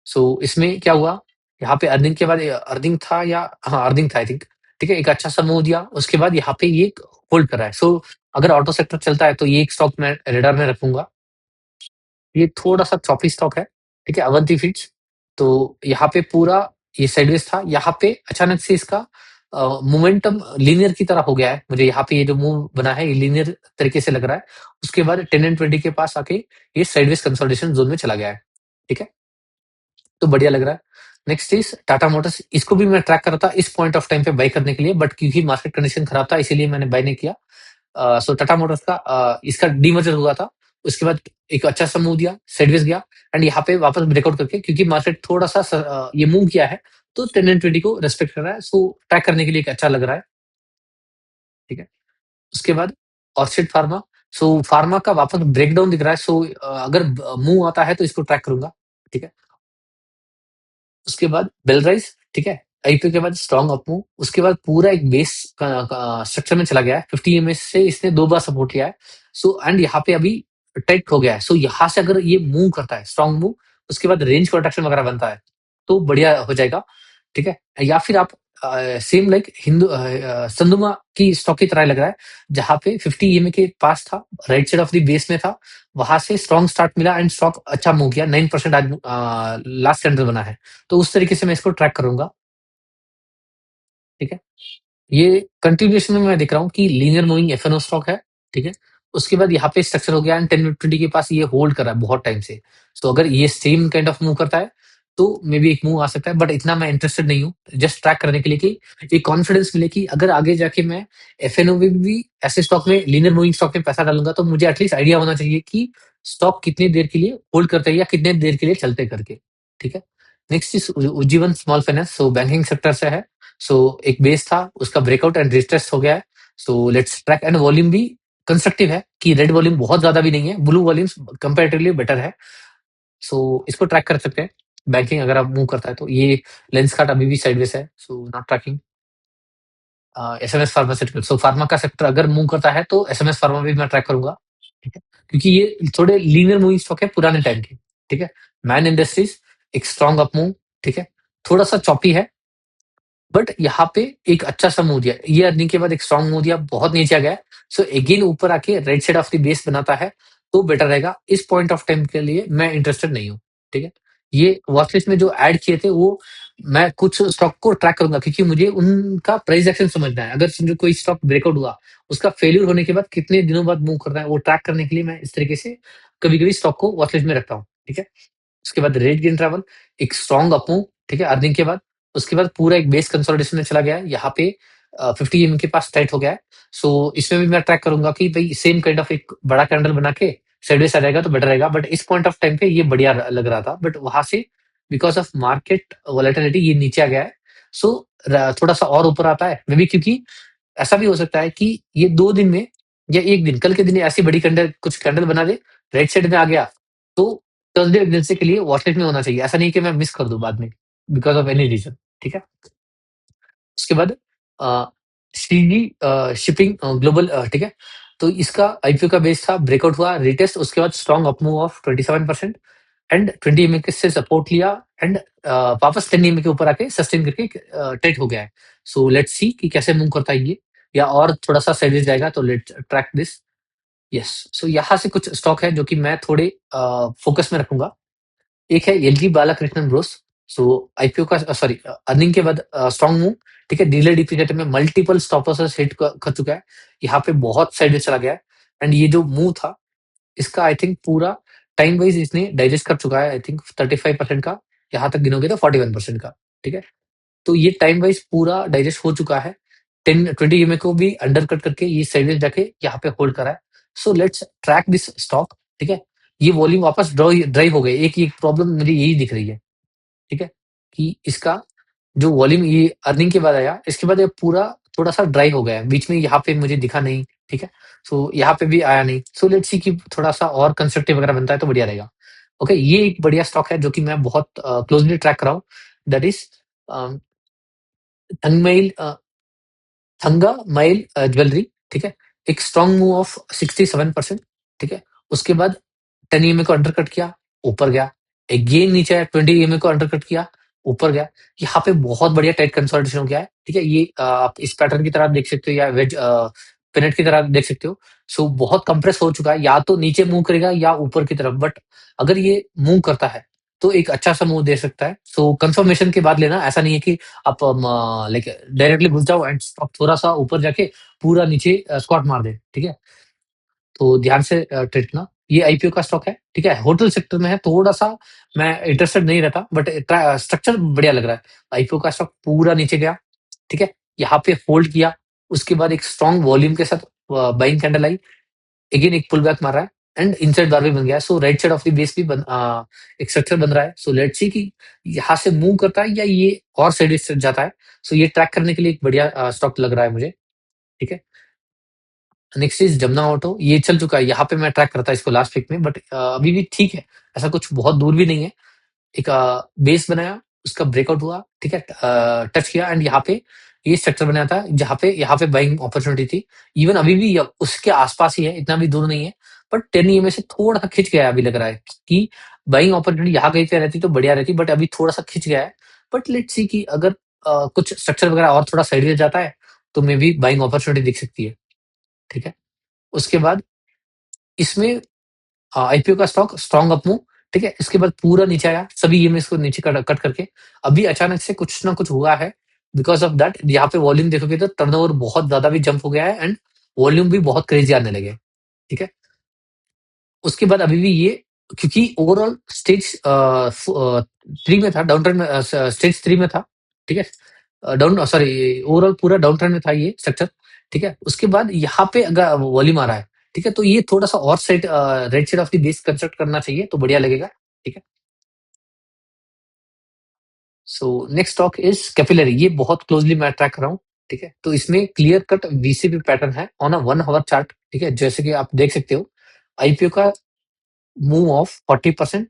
सो इसमें क्या हुआ, यहाँ पे अर्निंग के बाद अर्निंग था या हाँ अर्निंग था आई थिंक। ठीक है, एक अच्छा सा मूव दिया, उसके बाद यहाँ पे ये होल्ड कर रहा है। सो अगर ऑटो सेक्टर चलता है तो ये एक स्टॉक मैं रेडार में रखूंगा। ये थोड़ा-सा चॉपी स्टॉक है, ठीक है, अवंती फीड्स। तो यहाँ पे पूरा ये साइडवेज था, यहाँ पे अचानक से इसका मोमेंटम लीनियर की तरह हो गया है। मुझे यहाँ पे ये जो मूव बना है, ये लीनियर तरीके से लग रहा है। उसके बाद 10 एंड 20 के पास आके ये साइडवेज कंसोलिडेशन ज़ोन में चला गया है, ठीक है? तो बढ़िया लग रहा है। नेक्स्ट इज़ टाटा मोटर्स, इसको भी मैं ट्रैक कर रहा था इस पॉइंट ऑफ टाइम पे बाय करने के लिए, बट क्योंकि मार्केट कंडीशन खराब था इसीलिए मैंने बाय नहीं किया। सो टाटा मोटर्स का इसका डीमर्जर हुआ था। उसके बाद एक अच्छा सा मूव दिया, साइडवेज गया एंड यहाँ पे वापस ब्रेकआउट करके क्योंकि मार्केट थोड़ा-सा ये मूव किया है, तो 10 एंड 20 को रिस्पेक्ट कर रहा है। सो ट्रैक करने के लिए एक अच्छा लग रहा है, ठीक है? उसके बाद ऑर्चिड फार्मा, सो फार्मा का वापस ब्रेकडाउन दिख रहा है। सो अगर मूव आता है तो इसको ट्रैक करूँगा, ठीक है? उसके बाद बेल राइस, ठीक है? आईपीओ के बाद स्ट्रॉन्ग अप मूव, उसके बाद पूरा एक बेस स्ट्रक्चर में चला गया है। 50 ईएमएस से इसने 2 बार सपोर्ट लिया है। सो एंड यहाँ पे अभी टाइट हो गया है। सो यहाँ से अगर ये मूव करता है, स्ट्रॉन्ग मूव, उसके बाद रेंज प्रोटेक्शन वगैरह बनता है, तो बढ़िया हो जाएगा, ठीक है? या फिर आप सेम लाइक संदुमा की स्टॉक की तरह लग रहा है, जहाँ पे 50 ईएमए के पास था, right side of the base में था, वहाँ से स्ट्रॉन्ग स्टार्ट मिला एंड स्टॉक अच्छा मूव किया, 9% आज लास्ट कैंडल बना है। तो उस तरीके से मैं इसको ट्रैक करूँगा, ठीक है? ये कंटिन्यूएशन में मैं देख रहा हूँ कि लीनियर मूविंग एफएनओ स्टॉक है, ठीक है? उसके बाद यहाँ पे स्ट्रक्चर हो गया एंड 10-20 के पास ये होल्ड कर रहा है बहुत टाइम से। सो अगर ये सेम काइंड ऑफ मूव करता है, तो मे बी एक मूव आ सकता है, बट इतना मैं इंटरेस्टेड नहीं हूँ। जस्ट ट्रैक करने के लिए कि एक कॉन्फिडेंस मिले कि अगर आगे जाके मैं एफएनओ में भी ऐसे स्टॉक में लीनियर मूविंग स्टॉक में पैसा डालूँगा, तो मुझे एटलीस्ट आइडिया होना चाहिए कि स्टॉक कितनी देर के लिए होल्ड करते हैं या कितने देर के लिए चलते करके, ठीक है? Next is Ujjivan small finance, so banking sector से है। सो एक बेस था, उसका ब्रेकआउट एंड रिटेस्ट हो गया है। So let's track and volume भी कंस्ट्रक्टिव है कि रेड वॉल्यूम बहुत ज्यादा भी नहीं है, ब्लू वॉल्यूम्स कंपैरेटिवली बेटर है। सो इसको ट्रैक कर सकते हैं। बैंकिंग अगर आप मूव करता है तो ये लेंस कार्ड अभी भी साइडवेज है, so not tracking. SMS pharmaceutical, so pharma का सेक्टर अगर मूव करता है तो एसएमएस फार्मा भी मैं ट्रैक करूंगा, ठीक है? क्योंकि ये थोड़े लीनियर मूविंग स्टॉक है पुराने टाइम के, ठीक है? मैन इंडस्ट्रीज एक स्ट्रॉन्ग अप मूव, ठीक है? थोड़ा सा चॉपी है, बट यहाँ पे एक अच्छा सा मूव दिया। ये अर्निंग के बाद एक स्ट्रॉन्ग मूव दिया, बहुत नीचे आ गया है। सो अगेन ऊपर आके right side of the base बनाता है, तो बेटर रहेगा। इस पॉइंट ऑफ टाइम के लिए मैं इंटरेस्टेड नहीं हूँ, ठीक है? ये वॉच लिस्ट में जो ऐड किए थे वो मैं कुछ स्टॉक को ट्रैक करूंगा क्योंकि मुझे उनका प्राइस एक्शन समझना है। अगर समझो कोई स्टॉक ब्रेकआउट हुआ, उसका फेल्यूर होने के बाद कितने दिनों बाद मूव करना है, वो ट्रैक करने के लिए मैं इस तरीके से कभी-कभी स्टॉक को वॉच लिस्ट में रखता हूँ, ठीक है? उसके बाद रेट गेन ट्रैवल, एक स्ट्रॉन्ग अप मूव, ठीक है? अर्निंग के बाद। उसके बाद पूरा एक बेस कंसोलिडेशन में चला गया है। यहाँ पे 50 एमए के पास टाइट हो गया है। सो इसमें भी मैं ट्रैक करूँगा कि भई सेम काइंड ऑफ एक बड़ा कैंडल बना के साइडवेज आ जाएगा तो बेटर रहेगा। बट इस पॉइंट ऑफ टाइम पे ये बढ़िया लग रहा था। बट वहाँ से बिकॉज़ ऑफ मार्केट वोलेटिलिटी ये नीचे आ गया है। सो थोड़ा-सा और ऊपर आता है। मे बी क्योंकि ऐसा भी हो सकता है कि ये 2 दिन में या 1 दिन, कल के दिन ऐसी बड़ी कैंडल कुछ कैंडल बना दे, राइट साइड में आ गया, तो थर्सडे वेडनेसडे के लिए वॉच लिस्ट में होना चाहिए। ऐसा नहीं कि मैं मिस कर दूँ बाद में, बिकॉज़ ऑफ एनी रीज़न, ठीक है? उसके बाद अ, सीजी शिपिंग ग्लोबल, ठीक है? तो इसका आईपीओ का बेस था, ब्रेकआउट हुआ, रीटेस्ट, उसके बाद strong up move of 27% and 20 EMA के से सपोर्ट लिया एंड वापस 10 ईएमए के ऊपर आके सस्टेन करके टाइट हो गया है। सो लेट्स सी कि कैसे मूव करता है ये, या और थोड़ा-सा साइडवेज जाएगा तो लेट्स ट्रैक दिस। यस, सो यहाँ से कुछ स्टॉक है जो कि मैं थोड़े फोकस में रखूँगा। एक है एलजी बालाकृष्णन ब्रोस। सो आईपीओ का सॉरी अर्निंग के बाद स्ट्रॉन्ग मूव, ठीक है? डीलर डिप्रिसिएटर में मल्टीपल स्टॉप लॉसेस हिट कर चुका है। यहाँ पे बहुत साइडवेज चला गया है एंड ये जो मूव था, इसका आई थिंक पूरा टाइम वाइज इसने डाइजेस्ट कर चुका है। आई थिंक 35% का, यहाँ तक गिनोगे तो 41% का, ठीक है? तो ये टाइम वाइज पूरा डाइजेस्ट हो चुका है। 10-20 ईएमए को भी अंडर कट करके ये साइडवेज जाके यहाँ पे होल्ड करा है। So let's track this stock, ठीक है? ये वॉल्यूम वापस ड्राइव हो गई। एक ये प्रॉब्लम मुझे यही दिख रही है, ठीक है? कि इसका जो वॉल्यूम ये अर्निंग के बाद आया, इसके बाद ये पूरा थोड़ा-सा ड्राई हो गया है। बीच में यहाँ पे मुझे दिखा नहीं, ठीक है? सो यहाँ पे भी आया नहीं। सो लेट्स सी कि थोड़ा-सा और कंस्ट्रक्टिव वगैरह बनता है तो बढ़िया रहेगा। ओके, ये एक बढ़िया स्टॉक है जो कि मैं बहुत क्लोज़ली ट्रैक कर रहा हूँ। That is a, Thangamayil Thangamayil jewellery, ठीक है? एक स्ट्रॉन्ग मूव ऑफ 67%, ठीक है? उसके बाद 10 ईएमए को अंडरकट किया, ऊपर गया। अगेन नीचे आया, 20 ईएमए को अंडरकट किया, ऊपर गया। यहाँ पे बहुत बढ़िया टाइट कंसोलिडेशन हो गया है, ठीक है? ये आप इस पैटर्न की तरह देख सकते हो या वेज पिनट की तरह देख सकते हो। सो बहुत कंप्रेस हो चुका है, या तो नीचे मूव करेगा या ऊपर की तरफ, बट अगर ये मूव करता है, तो एक अच्छा-सा मूव दे सकता है। सो कंफर्मेशन के बाद लेना, ऐसा नहीं है कि आप लाइक डायरेक्टली घुस जाओ एंड स्टॉक थोड़ा-सा ऊपर जाके पूरा नीचे स्क्वाट मार दे, ठीक है? तो ध्यान से ट्रेड करना। ये आईपीओ का स्टॉक है, ठीक है? होटल सेक्टर में है, थोड़ा-सा मैं इंटरेस्टेड नहीं रहता, बट स्ट्रक्चर बढ़िया लग रहा है। आईपीओ का स्टॉक पूरा नीचे गया, ठीक है? यहाँ पे होल्ड किया, उसके बाद एक स्ट्रॉन्ग वॉल्यूम के साथ बाइंग कैंडल आई, अगेन एक पुल बैक मार रहा है एंड इनसाइड बार भी बन गया है। So right side of the base भी एक स्ट्रक्चर बन रहा है। सो लेट्स सी कि यहाँ से मूव करता है या ये और साइड से जाता है। सो ये ट्रैक करने के लिए एक बढ़िया स्टॉक लग रहा है मुझे, ठीक है? नेक्स्ट इज जमुना ऑटो, ये चल चुका है, यहाँ पे मैं ट्रैक करता इसको लास्ट वीक में, बट अभी भी ठीक है, ऐसा कुछ बहुत दूर भी नहीं है। एक बेस बनाया, उसका ब्रेकआउट हुआ, ठीक है? टच किया एंड यहाँ पे ये स्ट्रक्चर बनाया था, जहाँ पे बाइंग अपॉर्चुनिटी थी। इवन अभी भी उसके आसपास ही है, इतना भी दूर नहीं है, बट 10 ईएमए से थोड़ा सा खिंच गया है, अभी लग रहा है कि बाइंग अपॉर्चुनिटी यहाँ कहीं पे रहती तो बढ़िया रहती, बट अभी थोड़ा सा खिंच गया है। बट लेट्स सी कि अगर कुछ स्ट्रक्चर वगैरह और थोड़ा साइड जाता है, तो मे बी बाइंग अपॉर्चुनिटी दिख सकती है, ठीक है? उसके बाद इसमें आईपीओ का स्टॉक स्ट्रॉन्ग अप मूव, ठीक है? इसके बाद पूरा नीचे आया, सभी ईएमएस को नीचे कट कट करके अभी अचानक से कुछ ना कुछ हुआ है। बिकॉज़ ऑफ दैट यहाँ पे वॉल्यूम देखोगे तो टर्नओवर बहुत ज़्यादा भी जंप हो गया है एंड वॉल्यूम भी बहुत क्रेज़ी आने लगे, ठीक है? उसके बाद अभी भी ये, क्योंकि ओवरऑल स्टेज 3 में था, डाउन ट्रेंड में स्टेज 3 में था, ठीक है? डाउन सॉरी ओवरऑल पूरा डाउन ट्रेंड में था ये स्ट्रक्चर, ठीक है? उसके बाद यहाँ पे अगर वॉल्यूम आ रहा है, ठीक है? तो ये थोड़ा-सा और side right side of the base construct करना चाहिए, तो बढ़िया लगेगा, ठीक है? So next stock is capillary, ये बहुत क्लोजली मैं ट्रैक कर रहा हूँ, ठीक है? तो इसमें क्लियर कट वीसीपी पैटर्न है ऑन अ 1 आवर चार्ट, ठीक है? जैसे कि आप देख सकते हो, आईपीओ का मूव ऑफ 40%,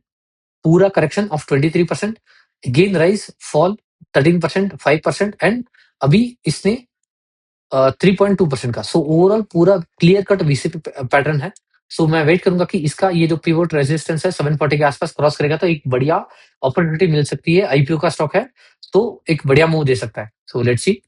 पूरा correction of 23%, again rise fall 13%, 5% and अभी इसने 3.2% का। सो ओवरऑल पूरा क्लियर कट वीसीपी पैटर्न है। सो मैं वेट करूंगा कि इसका ये जो पिवोट रेजिस्टेंस है 740 के आसपास क्रॉस करेगा, तो एक बढ़िया अपॉर्चुनिटी मिल सकती है। आईपीओ का स्टॉक है, तो एक बढ़िया मूव दे सकता है। So let's C.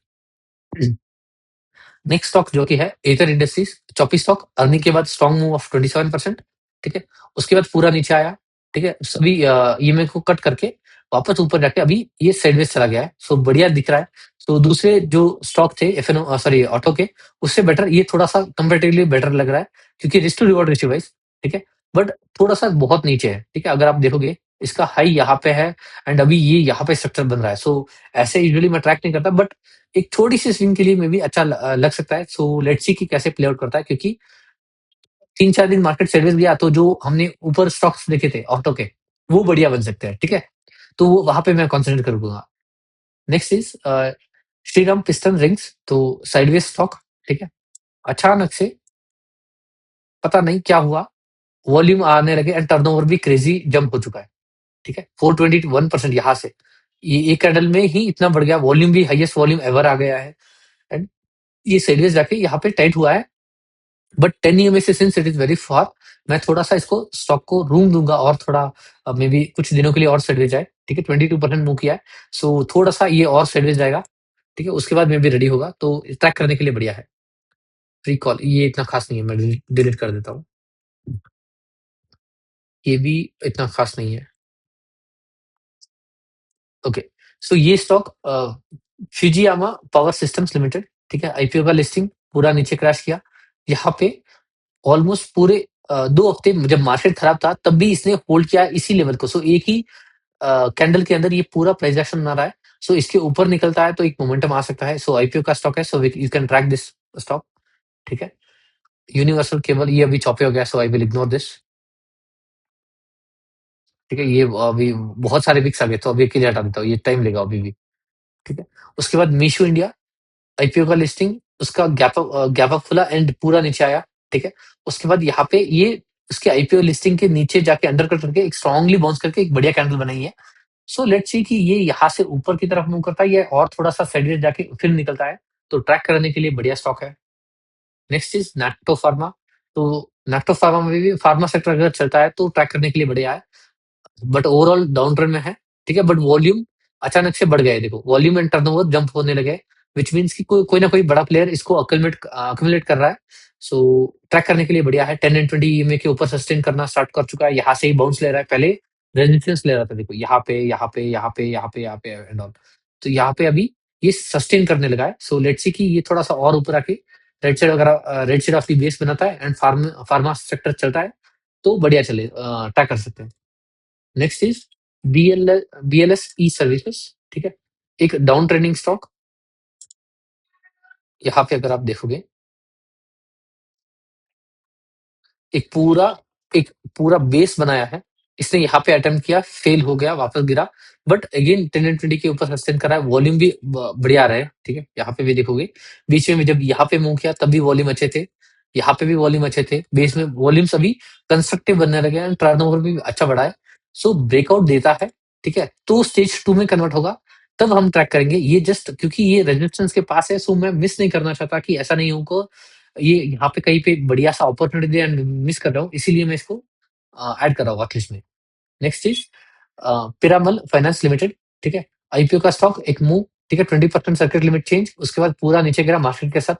Next stock जो कि है एथर इंडस्ट्रीज, चौपी स्टॉक अर्निंग के बाद स्ट्रॉन्ग मूव ऑफ 27%, ठीक है? उसके बाद पूरा नीचे आया, ठीक है? सभी ईएमए को कट करके वापस ऊपर जाके अभी ये साइडवेज चला गया है। सो बढ़िया दिख रहा है। तो दूसरे जो स्टॉक थे एफएनओ सॉरी ऑटो के, उससे बेटर ये थोड़ा-सा कंपैरेटिवली बेटर लग रहा है, क्योंकि risk to reward ratio wise, ठीक है? बट थोड़ा-सा बहुत नीचे है, ठीक है? अगर आप देखोगे, इसका हाई यहाँ पे है एंड अभी ये यहाँ पे स्ट्रक्चर बन रहा है। सो ऐसे यूजुअली मैं ट्रैक नहीं करता, बट एक छोटी-सी स्विंग के लिए मे बी अच्छा लग सकता है। सो लेट्स सी कि कैसे प्ले आउट करता है, क्योंकि 3-4 दिन मार्केट साइडवेज गया, तो जो हमने ऊपर स्टॉक्स देखे थे ऑटो के, वो बढ़िया बन सकते हैं, ठीक है? तो वो वहाँ पे मैं कंसंट्रेट करूँगा। Next is Shriram piston rings, तो साइडवेज स्टॉक, ठीक है? अचानक से पता नहीं क्या हुआ, वॉल्यूम आने लगे एंड टर्नओवर भी क्रेज़ी जंप हो चुका है, ठीक है? 421% यहाँ से। ये एक कैंडल में ही इतना बढ़ गया, वॉल्यूम भी हाईएस्ट वॉल्यूम एवर आ गया है एंड ये साइडवेज जाके यहाँ पे टाइट हुआ है। बट 10 ईएमए से since it is very far, मैं थोड़ा-सा इसको स्टॉक को रूम दूँगा और थोड़ा मे बी कुछ दिनों के लिए और साइडवेज जाए, ठीक है? 22% मूव किया है, सो थोड़ा-सा ये और साइडवेज जाएगा, ठीक है? उसके बाद मे बी रेडी होगा, तो ट्रैक करने के लिए बढ़िया है। फ्री कॉल ये इतना खास नहीं है, मैं डिलीट डिलीट कर देता हूँ। ये भी इतना खास नहीं है। ओके, सो ये stock Fujiyama power systems limited, ठीक है? आईपीओ का लिस्टिंग पूरा नीचे क्रैश किया। यहाँ पे ऑलमोस्ट पूरे 2 हफ्ते जब मार्केट खराब था, तब भी इसने होल्ड किया इसी लेवल को। सो एक ही कैंडल के अंदर ये पूरा प्राइस एक्शन बना रहा है। सो इसके ऊपर निकलता है तो एक मोमेंटम आ सकता है। सो आईपीओ का स्टॉक है, सो you can track this stock, ठीक है? यूनिवर्सल केबल ये अभी चौपे हो गया, सो आई विल इग्नोर दिस, ठीक है? ये अभी बहुत सारे विक्स आ गए, तो अभी के लिए हटा देता हूँ, ये टाइम लेगा अभी भी, ठीक है? उसके बाद मीशो इंडिया, आईपीओ का लिस्टिंग, उसका गैप अप खुला एंड पूरा नीचे आया, ठीक है? उसके बाद यहाँ पे ये उसके आईपीओ लिस्टिंग के नीचे जाके अंडरकट करके एक स्ट्रांगली बाउंस करके एक बढ़िया कैंडल बनाई है। सो लेट्स सी कि ये यहाँ से ऊपर की तरफ मूव करता है या और थोड़ा-सा साइडवेज जाके फिर निकलता है, तो ट्रैक करने के लिए बढ़िया स्टॉक है। नेक्स्ट इज़ नैक्टो फार्मा। तो नैक्टो फार्मा में भी फार्मा सेक्टर अगर चलता है तो ट्रैक करने के लिए बढ़िया है। बट ओवरऑल डाउन ट्रेंड में है, ठीक है? बट वॉल्यूम अचानक से बढ़ गया है देखो, वॉल्यूम एंड टर्नओवर जंप होने लगे, व्हिच मीन्स कि कोई कोई ना कोई बड़ा प्लेयर इसको अक्यूमुलेट कर रहा है। सो ट्रैक करने के लिए बढ़िया है। 10 एंड 20 ईएमए के ऊपर सस्टेन करना स्टार्ट कर चुका है, यहाँ से ही बाउंस ले रहा है। पहले रेजिस्टेंस ले रहा था देखो, यहाँ पे, यहाँ पे, यहाँ पे, यहाँ पे, यहाँ पे एंड ऑल। तो यहाँ पे अभी ये सस्टेन करने लगा है। सो लेट्स सी कि ये थोड़ा-सा और ऊपर आके red side of the base बनाता है एंड फार्मा सेक्टर चलता है, तो बढ़िया ट्रैक कर सकते हैं। Next is BLS E services, ठीक है? एक डाउन ट्रेंडिंग स्टॉक, यहाँ पे अगर आप देखोगे एक पूरा एक पूरा बेस बनाया है। इसने यहाँ पे अटेम्प्ट किया, फेल हो गया, वापस गिरा। बट अगेन 10 एंड 20 के ऊपर सस्टेन कर रहा है, वॉल्यूम भी बढ़िया आ रहा है, ठीक है? यहाँ पे भी देखोगे बीच में जब यहाँ पे मूव किया तब भी वॉल्यूम अच्छे थे, यहाँ पे भी वॉल्यूम अच्छे थे, बेस में वॉल्यूम्स अभी कंस्ट्रक्टिव बनने लगे हैं, टर्नओवर भी अच्छा बढ़ा है। सो ब्रेकआउट देता है, ठीक है? तो स्टेज 2 में कन्वर्ट होगा, तब हम ट्रैक करेंगे। ये जस्ट क्योंकि ये रेजिस्टेंस के पास है, सो मैं मिस नहीं करना चाहता कि ऐसा नहीं हो ये यहाँ पे कहीं पे बढ़िया सा अपॉर्चुनिटी एंड मिस कर रहा हूँ, इसीलिए मैं इसको ऐड कर रहा हूँ वॉचलिस्ट में। Next is Piramal finance limited, ठीक है? आईपीओ का स्टॉक एक मूव, ठीक है? 20% सर्किट लिमिट चेंज, उसके बाद पूरा नीचे गिरा मार्केट के साथ,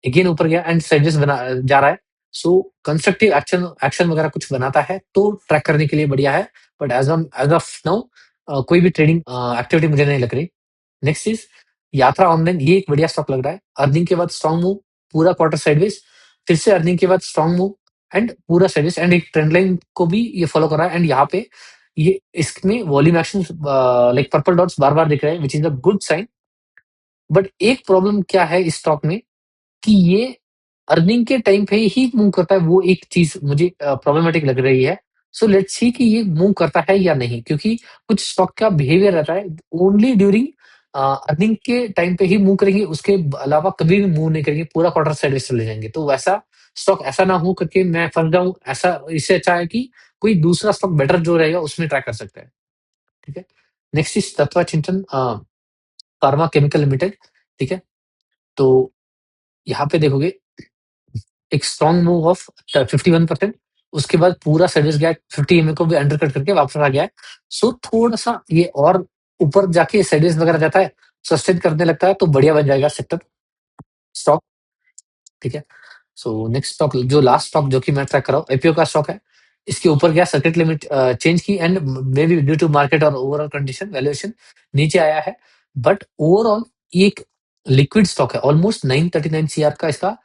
अगेन ऊपर गया एंड साइडवेज बना जा रहा है। सो कंस्ट्रक्टिव एक्शन एक्शन वगैरह कुछ बनाता है तो ट्रैक करने के लिए बढ़िया है। बट एज ऑफ नाउ कोई भी ट्रेडिंग एक्टिविटी मुझे नहीं लग रही। नेक्स्ट इज यात्रा ऑनलाइन, ये एक बढ़िया स्टॉक लग रहा है। अर्निंग के बाद स्ट्रॉन्ग मूव, पूरा क्वार्टर साइडवेज, फिर से अर्निंग के बाद स्ट्रॉन्ग मूव एंड पूरा साइडवेज एंड एक ट्रेंड लाइन को भी ये फॉलो कर रहा है। एंड यहाँ पे ये इसमें volume action like purple dots बार-बार दिख रहे हैं, which is a good sign. But एक प्रॉब्लम क्या है इस स्टॉक में कि ये अर्निंग के टाइम पे ही मूव करता है, वो एक चीज़ मुझे प्रॉब्लमैटिक लग रही है। सो लेट्स सी कि ये मूव करता है या नहीं, क्योंकि कुछ स्टॉक का बिहेवियर रहता है ओनली ड्यूरिंग अर्निंग के टाइम पे ही मूव करेंगे, उसके अलावा कभी भी मूव नहीं करेंगे, पूरा क्वार्टर साइडवेज चले जाएँगे। तो वैसा स्टॉक ऐसा ना हो करके मैं फँस जाऊँ, ऐसा इससे अच्छा है कि कोई दूसरा स्टॉक बेटर जो रहेगा उसमें ट्राई कर सकते हैं, ठीक है? नेक्स्ट इज़ तत्वा चिंतन फार्मा केमिकल लिमिटेड, ठीक है? तो यहाँ पे देखोगे एक स्ट्रॉन्ग मूव ऑफ 51%, उसके बाद पूरा सर्विस गया 50 ईएमए को भी अंडरकट करके वापस आ गया है। सो थोड़ा-सा ये और ऊपर जाके साइडवेज वगैरह जाता है, सस्टेन करने लगता है तो बढ़िया बन जाएगा सेक्टर स्टॉक, ठीक है? सो नेक्स्ट स्टॉक जो लास्ट स्टॉक जो कि मैं ट्रैक कर रहा हूँ, आईपीओ का स्टॉक है। इसके ऊपर गया, सर्किट लिमिट चेंज की and may be due to market और ओवरऑल कंडीशन वैल्यूएशन नीचे आया है। बट ओवरऑल ये एक लिक्विड स्टॉक है, ऑलमोस्ट 939 सीआर का इसका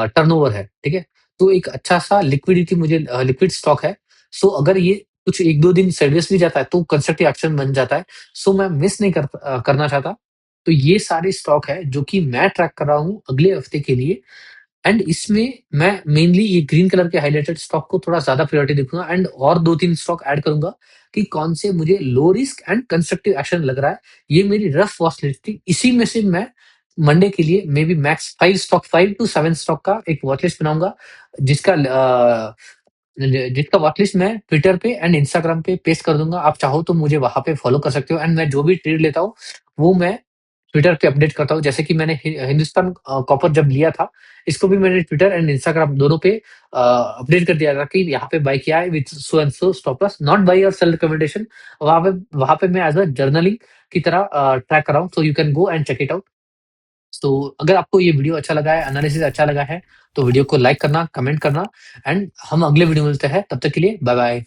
टर्नओवर है, ठीक है? तो एक अच्छा-सा लिक्विडिटी मुझे लिक्विड स्टॉक है। सो अगर ये कुछ 1-2 दिन साइडवेज भी जाता है तो कंस्ट्रक्टिव एक्शन बन जाता है। सो मैं मिस नहीं करना चाहता। तो ये सारे स्टॉक है जो कि मैं ट्रैक कर रहा हूँ अगले हफ्ते के लिए। एंड इसमें मैं मेनली ये ग्रीन कलर के हाइलाइटेड स्टॉक को थोड़ा ज़्यादा प्रायोरिटी देखूँगा एंड और 2-3 स्टॉक ऐड करूँगा कि कौन से मुझे low risk and constructive action लग रहा है। ये मेरी रफ वॉच लिस्ट थी। इसी में से मैं मंडे के लिए may be max 5 to 7 stock का एक वॉच लिस्ट बनाऊँगा, जिसका जिसका वॉच लिस्ट मैं ट्विटर पे एंड इंस्टाग्राम पे पेस्ट कर दूँगा। आप चाहो तो मुझे वहाँ पे फॉलो कर सकते हो एंड मैं जो भी ट्रेड लेता हूँ, वो मैं ट्विटर पे अपडेट करता हूँ। जैसे कि मैंने हिंदुस्तान कॉपर जब लिया था, इसको भी मैंने ट्विटर एंड इंस्टाग्राम दोनों पे अपडेट कर दिया था कि यहाँ पे बाय किया है with so and so stop loss, not buy और सेल रिकमेंडेशन। वहाँ पे मैं एज़ अ जर्नलिंग की तरह ट्रैक कर रहा हूँ, so you can go and check it out. तो अगर आपको ये वीडियो अच्छा लगा है, एनालिसिस अच्छा लगा है, तो वीडियो को लाइक करना, कमेंट करना एंड हम अगले वीडियो में मिलते हैं। तब तक के लिए बाय-बाय।